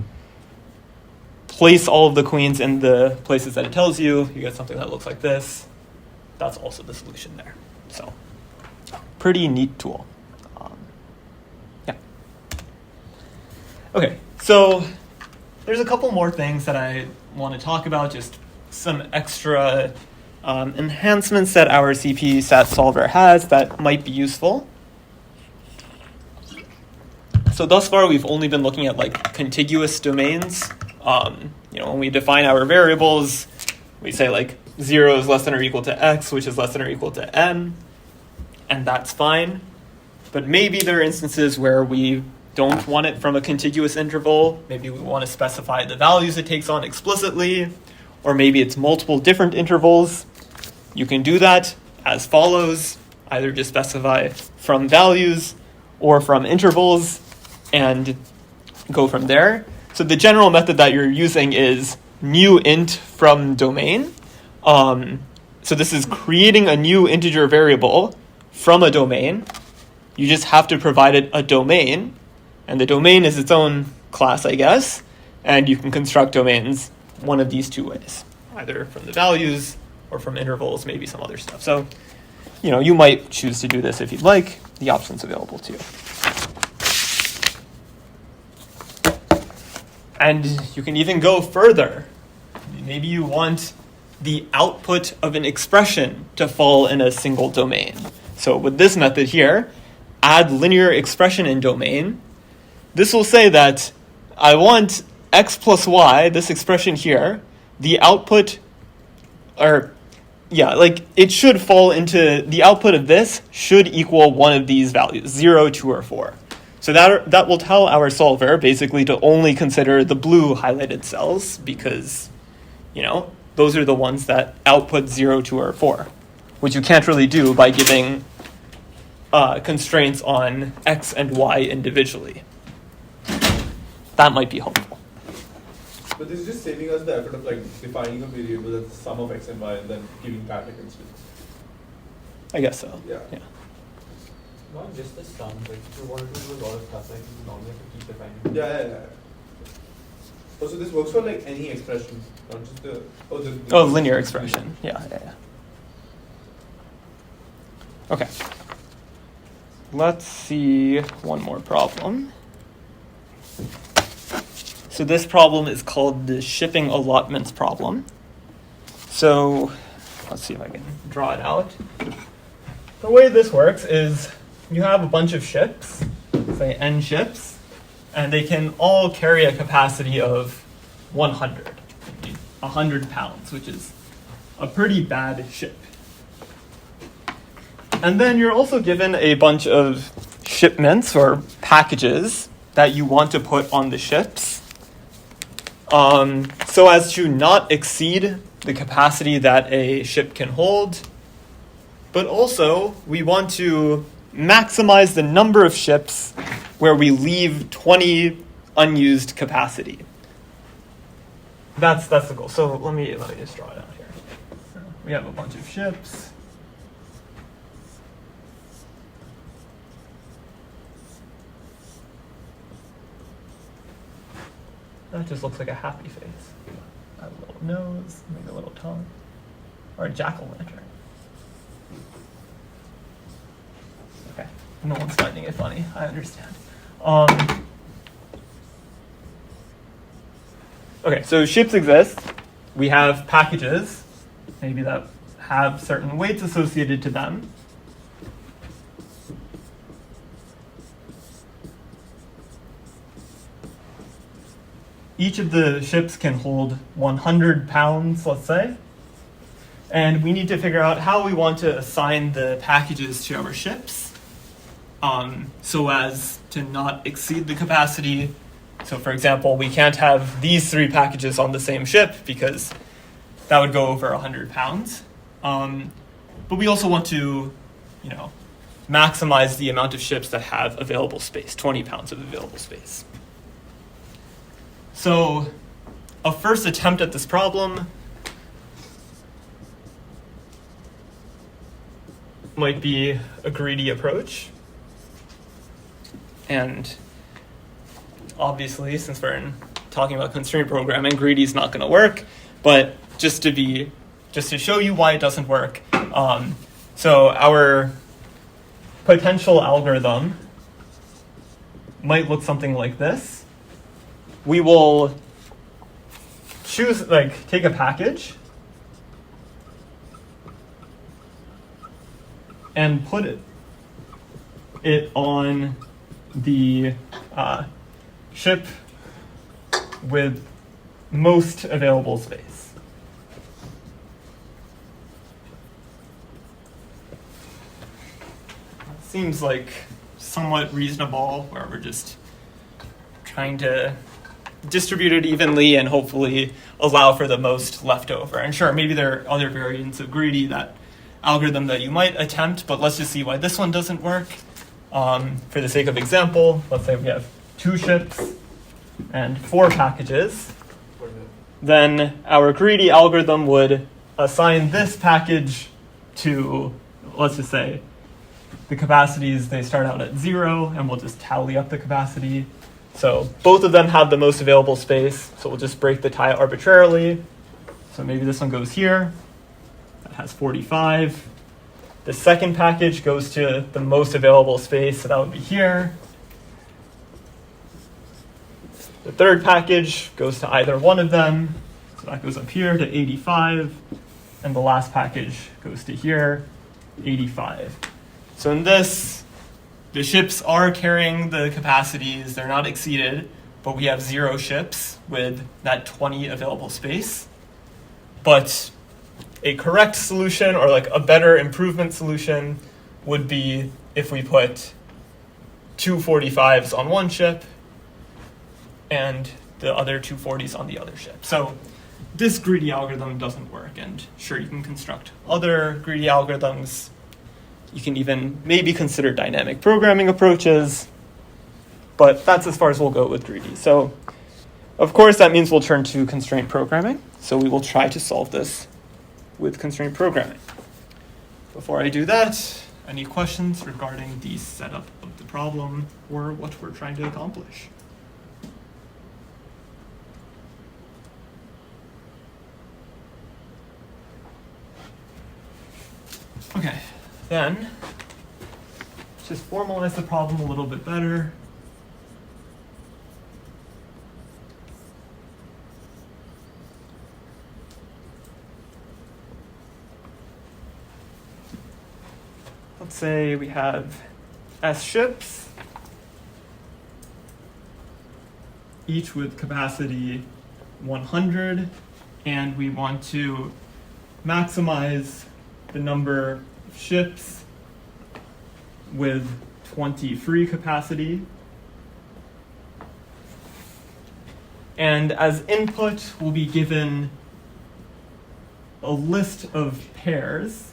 place all of the queens in the places that it tells you, you get something that looks like this. That's also the solution there. So, pretty neat tool. Yeah. Okay, so there's a couple more things that I want to talk about, just some extra enhancements that our CP sat solver has that might be useful. So thus far, we've only been looking at like contiguous domains. When we define our variables, we say like 0 is less than or equal to x, which is less than or equal to n, and that's fine. But maybe there are instances where we don't want it from a contiguous interval. Maybe we want to specify the values it takes on explicitly, or maybe it's multiple different intervals. You can do that as follows. Either just specify from values or from intervals and go from there. So the general method that you're using is new int from domain. So this is creating a new integer variable from a domain. You just have to provide it a domain, and the domain is its own class, I guess, and you can construct domains one of these two ways, either from the values or from intervals, maybe some other stuff. So, you might choose to do this if you'd like. The option's available to you. And you can even go further. Maybe you want the output of an expression to fall in a single domain. So with this method here, add linear expression in domain. This will say that I want x plus y, this expression here, the output, it should fall into, the output of this should equal one of these values, 0, 2, or 4. So that will tell our solver basically to only consider the blue highlighted cells because, those are the ones that output 0, 2, or 4, which you can't really do by giving constraints on x and y individually. That might be helpful. But this is just saving us the effort of defining a variable that's the sum of x and y and then giving back a constraint. I guess so. Yeah. Not just the sum, if you want to do a lot of stuff, you normally have to keep defining. Yeah. Oh, so this works for any expression, not just the Linear expression. Yeah. Okay. Let's see one more problem. So this problem is called the shipping allotments problem. So let's see if I can draw it out. The way this works is you have a bunch of ships, say n ships, and they can all carry a capacity of 100 pounds, which is a pretty bad ship. And then you're also given a bunch of shipments or packages that you want to put on the ships, so as to not exceed the capacity that a ship can hold, but also we want to maximize the number of ships where we leave 20 unused capacity. That's the goal. So let me just draw it out here. So we have a bunch of ships. That just looks like a happy face. A little nose, maybe a little tongue, or a jack-o'-lantern. Okay, no one's finding it funny. I understand. Okay, so ships exist. We have packages, maybe that have certain weights associated to them. Each of the ships can hold 100 pounds, let's say. And we need to figure out how we want to assign the packages to our ships so as to not exceed the capacity. So for example, we can't have these 3 packages on the same ship because that would go over 100 pounds. But we also want to, maximize the amount of ships that have available space, 20 pounds of available space. So a first attempt at this problem might be a greedy approach. And obviously, since we're talking about constraint programming, greedy is not going to work. But just to show you why it doesn't work, so our potential algorithm might look something like this. We will take a package and put it on the ship with most available space. Seems like somewhat reasonable, where we're just trying to distribute it evenly and hopefully allow for the most leftover. And sure, maybe there are other variants of greedy, that algorithm that you might attempt, but let's just see why this one doesn't work. For the sake of example, let's say we have 2 ships and 4 packages. Then our greedy algorithm would assign this package to, let's just say, the capacities, they start out at 0, and we'll just tally up the capacity. So both of them have the most available space, so we'll just break the tie arbitrarily. So maybe this one goes here. That has 45. The second package goes to the most available space, so that would be here. The third package goes to either one of them, so that goes up here to 85. And the last package goes to here, 85. So in this, the ships are carrying the capacities, they're not exceeded, but we have 0 ships with that 20 available space. But a correct solution, or like a better improvement solution, would be if we put 2 45s on one ship and the other 2 40s on the other ship. So this greedy algorithm doesn't work, and sure, you can construct other greedy algorithms. You can even maybe consider dynamic programming approaches, but that's as far as we'll go with greedy. So, of course, that means we'll turn to constraint programming. So we will try to solve this with constraint programming. Before I do that, any questions regarding the setup of the problem or what we're trying to accomplish? Okay, then let's just formalize the problem a little bit better. Let's say we have S ships. each with capacity 100, and we want to maximize the number of ships with 20 free capacity. And as input, we'll be given a list of pairs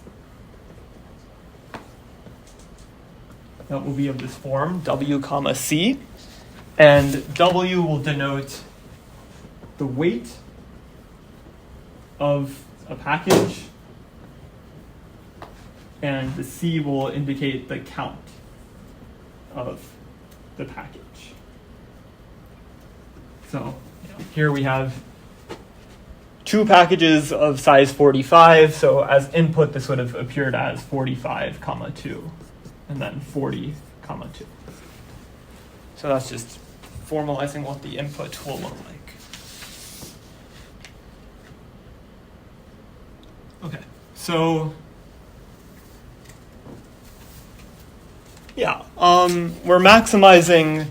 that will be of this form, W comma C. And W will denote the weight of a package, and the C will indicate the count of the package. So here we have two packages of size 45, so as input this would have appeared as 45, comma 2, and then 40, comma 2. So that's just formalizing what the input will look like. Okay, so yeah, we're maximizing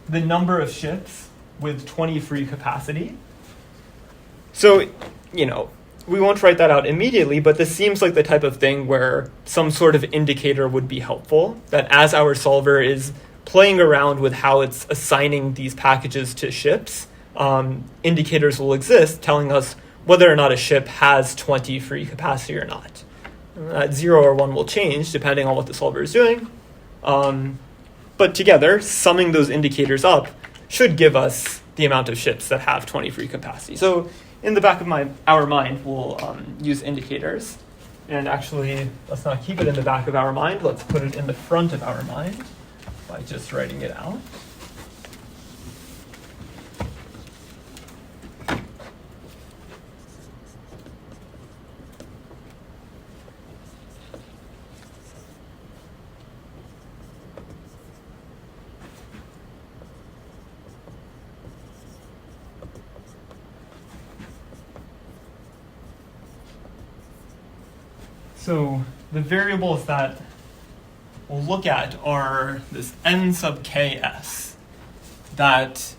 the number of ships with 20 free capacity. So, we won't write that out immediately, but this seems like the type of thing where some sort of indicator would be helpful, that as our solver is playing around with how it's assigning these packages to ships, indicators will exist telling us whether or not a ship has 20 free capacity or not. 0 or 1 will change depending on what the solver is doing. But together, summing those indicators up should give us the amount of ships that have 20 free capacity. So in the back of our mind, we'll use indicators. And actually, let's not keep it in the back of our mind. Let's put it in the front of our mind by just writing it out. So the variables that we'll look at are this n sub ks, that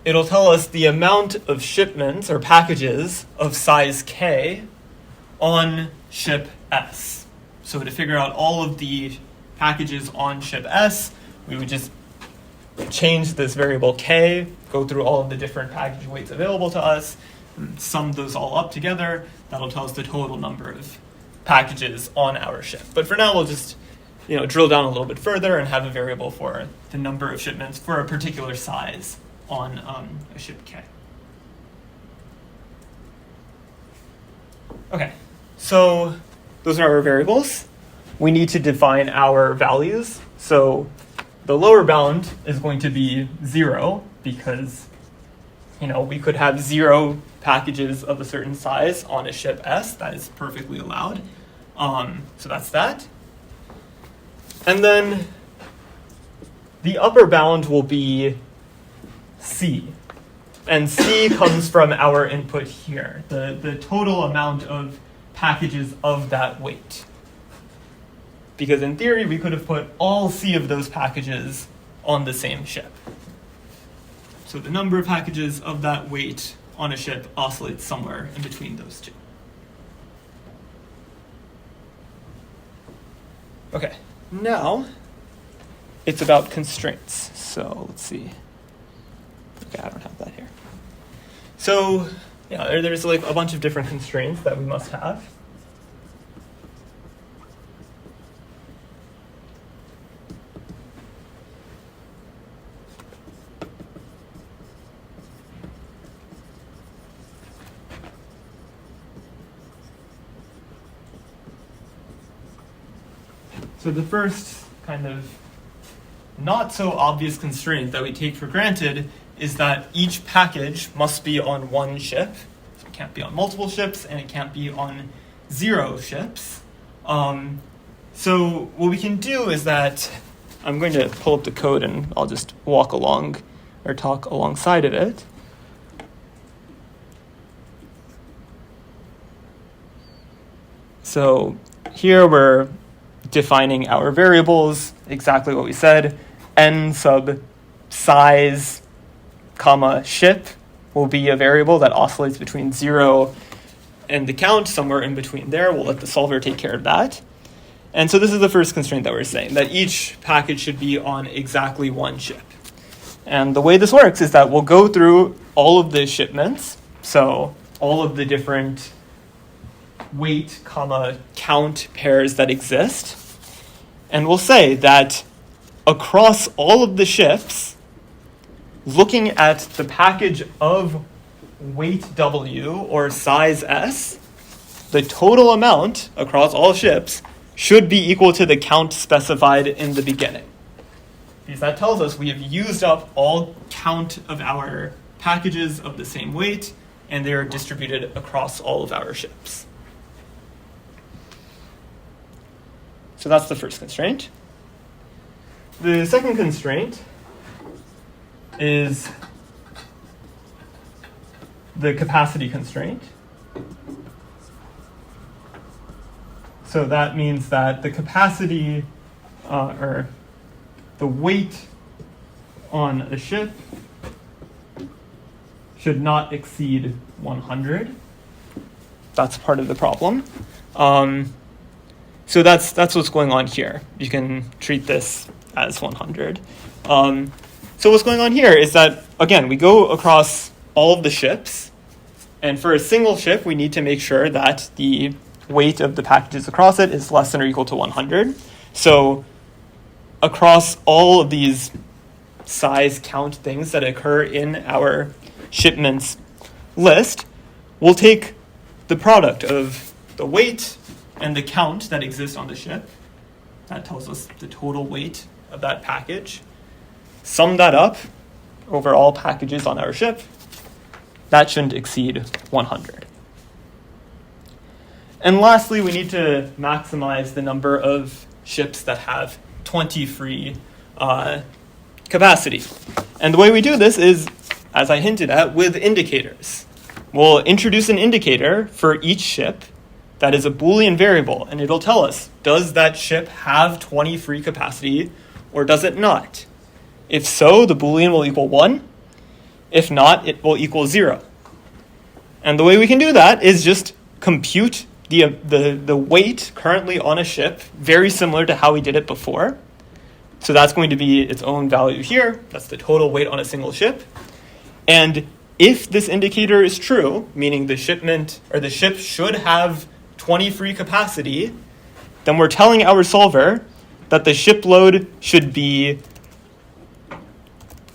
it'll tell us the amount of shipments or packages of size k on ship S. So to figure out all of the packages on ship S, we would just change this variable k, go through all of the different package weights available to us, and sum those all up together. That'll tell us the total number of packages on our ship. But for now, we'll just drill down a little bit further and have a variable for the number of shipments for a particular size on a ship K. Okay, so those are our variables. We need to define our values. So the lower bound is going to be 0 because we could have 0 packages of a certain size on a ship S. That is perfectly allowed. So that's that. And then the upper bound will be C. And C comes from our input here, the total amount of packages of that weight. Because in theory, we could have put all C of those packages on the same ship. So the number of packages of that weight on a ship oscillates somewhere in between those two. Okay, now it's about constraints. So let's see. Okay, I don't have that here. So there's like a bunch of different constraints that we must have. So the first kind of not so obvious constraint that we take for granted is that each package must be on one ship. So it can't be on multiple ships, and it can't be on 0 ships. So what we can do is that I'm going to pull up the code and I'll just walk along or talk alongside of it. So here we're defining our variables, exactly what we said, n sub size, comma, ship will be a variable that oscillates between 0 and the count, somewhere in between there. We'll let the solver take care of that. And so this is the first constraint that we're saying, that each package should be on exactly one ship. And the way this works is that we'll go through all of the shipments, so all of the different weight, comma, count pairs that exist, and we'll say that across all of the ships, looking at the package of weight W or size S, the total amount across all ships should be equal to the count specified in the beginning. Because that tells us we have used up all count of our packages of the same weight, and they are distributed across all of our ships. So that's the first constraint. The second constraint is the capacity constraint. So that means that the capacity, or the weight on a ship should not exceed 100. That's part of the problem. So that's what's going on here. You can treat this as 100. So what's going on here is that, again, we go across all of the ships, and for a single ship, we need to make sure that the weight of the packages across it is less than or equal to 100. So across all of these size count things that occur in our shipments list, we'll take the product of the weight and the count that exists on the ship. That tells us the total weight of that package. Sum that up over all packages on our ship. That shouldn't exceed 100. And lastly, we need to maximize the number of ships that have 20 free capacity. And the way we do this is, as I hinted at, with indicators. We'll introduce an indicator for each ship that is a Boolean variable, and it'll tell us, does that ship have 20 free capacity or does it not? If so, the Boolean will equal 1. If not, it will equal 0. And the way we can do that is just compute the weight currently on a ship, very similar to how we did it before. So that's going to be its own value here. That's the total weight on a single ship. And if this indicator is true, meaning the shipment or the ship should have 20 free capacity, then we're telling our solver that the ship load should be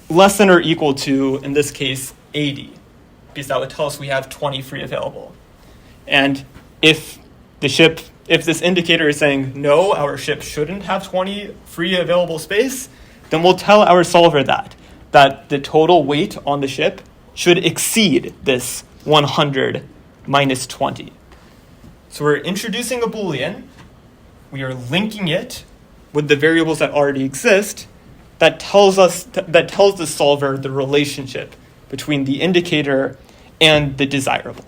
less than or equal to, in this case, 80, because that would tell us we have 20 free available. And if this indicator is saying, no, our ship shouldn't have 20 free available space, then we'll tell our solver that the total weight on the ship should exceed this 100 minus 20. So we're introducing a Boolean. We are linking it with the variables that already exist that tells the solver the relationship between the indicator and the desirable.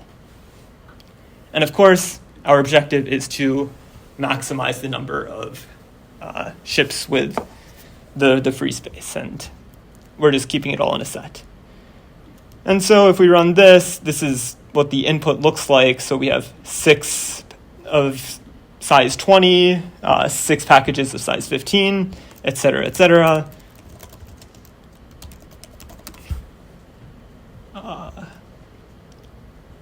And of course, our objective is to maximize the number of ships with the free space, and we're just keeping it all in a set. And so if we run this is what the input looks like. So we have 6 of size 20, 6 packages of size 15, et cetera, et cetera.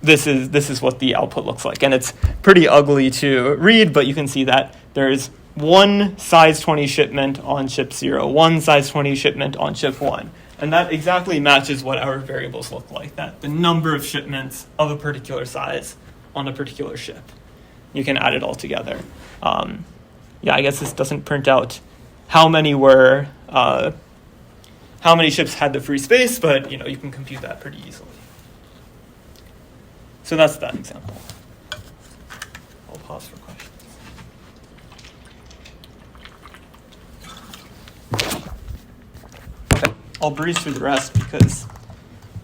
This is what the output looks like. And it's pretty ugly to read, but you can see that there's 1 size 20 shipment on ship 0, 1 size 20 shipment on ship 1. And that exactly matches what our variables look like, that the number of shipments of a particular size on a particular ship. You can add it all together. I guess this doesn't print out how many ships had the free space, but you can compute that pretty easily. So that's that example. I'll pause for questions. Okay, I'll breeze through the rest because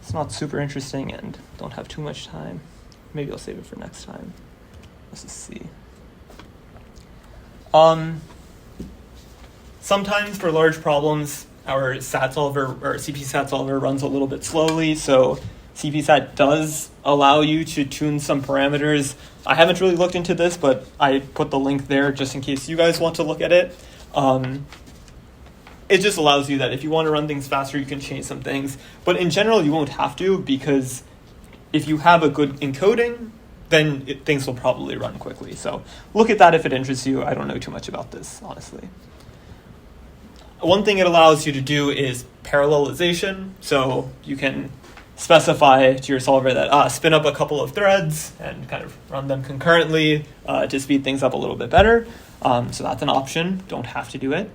it's not super interesting and don't have too much time. Maybe I'll save it for next time. Let's just see. Sometimes for large problems, our SAT solver or CP-SAT solver runs a little bit slowly, so CP-SAT does allow you to tune some parameters. I haven't really looked into this, but I put the link there just in case you guys want to look at it. It just allows you that if you want to run things faster, you can change some things. But in general, you won't have to, because if you have a good encoding, then things will probably run quickly. So look at that if it interests you. I don't know too much about this, honestly. One thing it allows you to do is parallelization. So you can specify to your solver that spin up a couple of threads and kind of run them concurrently to speed things up a little bit better. So that's an option. Don't have to do it.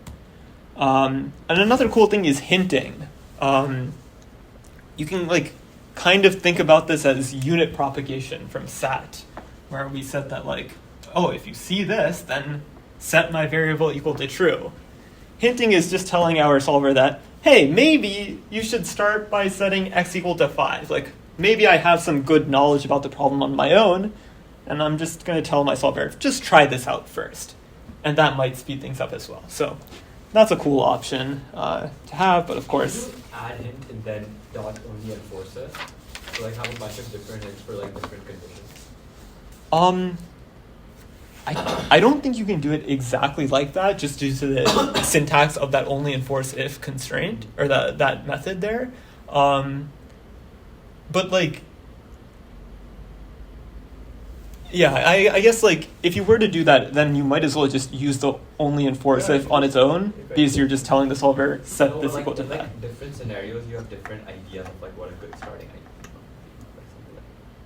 And another cool thing is hinting. You can kind of think about this as unit propagation from SAT, where we said that if you see this, then set my variable equal to true. Hinting is just telling our solver that, hey, maybe you should start by setting x equal to 5. Maybe I have some good knowledge about the problem on my own, and I'm just going to tell my solver, just try this out first. And that might speed things up as well. So that's a cool option to have, but of course... Can you add hint and then dot only enforce it? So have a bunch of different hints for different conditions? I don't think you can do it exactly like that, just due to the syntax of that only enforce if constraint, or that method there. But I guess if you were to do that, then you might as well just use the only enforce if on its own, because you're just telling the solver set this equal to that. Different scenarios, you have different ideas of what a good starting idea.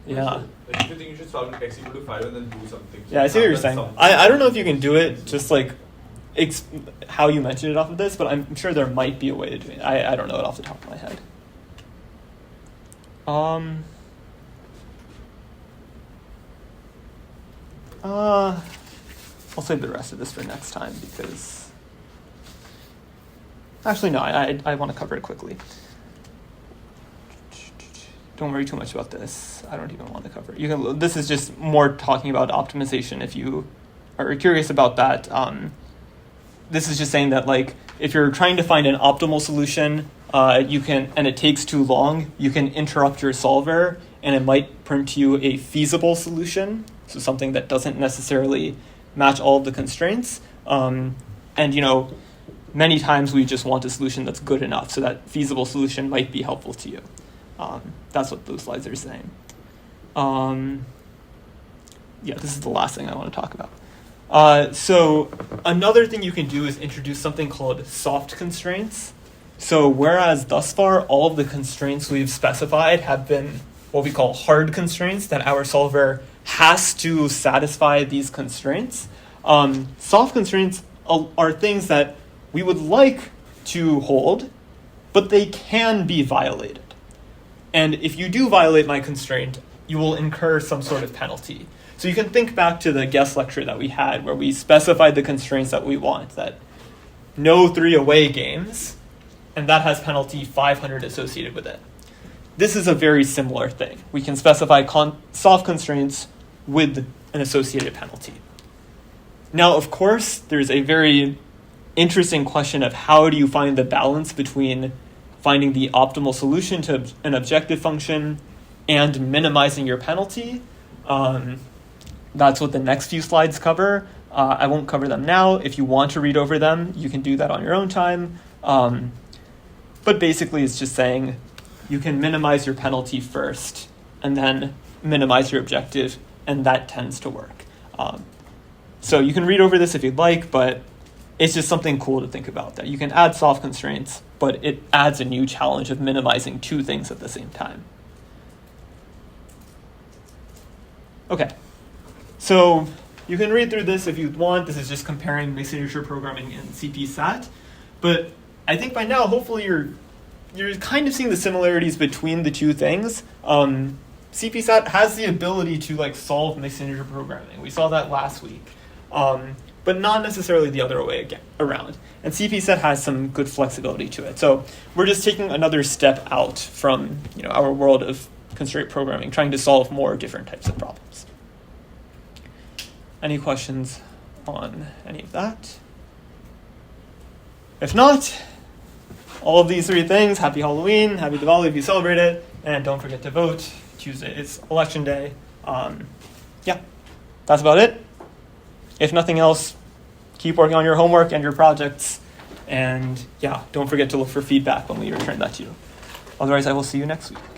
Yeah. If you think you should start with x equal to 5 and then do something. Yeah, I see what you're saying. I don't know if you can do it just how you mentioned it off of this, but I'm sure there might be a way to do it. I don't know it off the top of my head. I'll save the rest of this for next time because... Actually, no, I want to cover it quickly. Don't worry too much about this. I don't even want to cover it. This is just more talking about optimization if you are curious about that. This is just saying that if you're trying to find an optimal solution, you can, and it takes too long, you can interrupt your solver and it might print you a feasible solution. So something that doesn't necessarily match all of the constraints. And many times we just want a solution that's good enough, so that feasible solution might be helpful to you. That's what those slides are saying. This is the last thing I want to talk about. So another thing you can do is introduce something called soft constraints. So whereas thus far all of the constraints we've specified have been what we call hard constraints, that our solver has to satisfy these constraints, soft constraints are things that we would like to hold, but they can be violated. And if you do violate my constraint, you will incur some sort of penalty. So you can think back to the guest lecture that we had where we specified the constraints that we want, that no 3 away games, and that has penalty 500 associated with it. This is a very similar thing. We can specify soft constraints with an associated penalty. Now, of course, there's a very interesting question of how do you find the balance between finding the optimal solution to an objective function and minimizing your penalty. That's what the next few slides cover. I won't cover them now. If you want to read over them, you can do that on your own time. But basically, it's just saying you can minimize your penalty first and then minimize your objective, and that tends to work. So you can read over this if you'd like, but it's just something cool to think about, that you can add soft constraints, but it adds a new challenge of minimizing 2 things at the same time. Okay, so you can read through this if you want. This is just comparing mixed signature programming and CP-SAT. But I think by now, hopefully you're kind of seeing the similarities between the 2 things. CP-SAT has the ability to solve mixed signature programming. We saw that last week. But not necessarily the other way around. And CP-SAT has some good flexibility to it. So we're just taking another step out from our world of constraint programming, trying to solve more different types of problems. Any questions on any of that? If not, all of these three things. Happy Halloween, happy Diwali if you celebrate it, and don't forget to vote. Tuesday is election day. Yeah, that's about it. If nothing else, keep working on your homework and your projects. And yeah, don't forget to look for feedback when we return that to you. Otherwise, I will see you next week.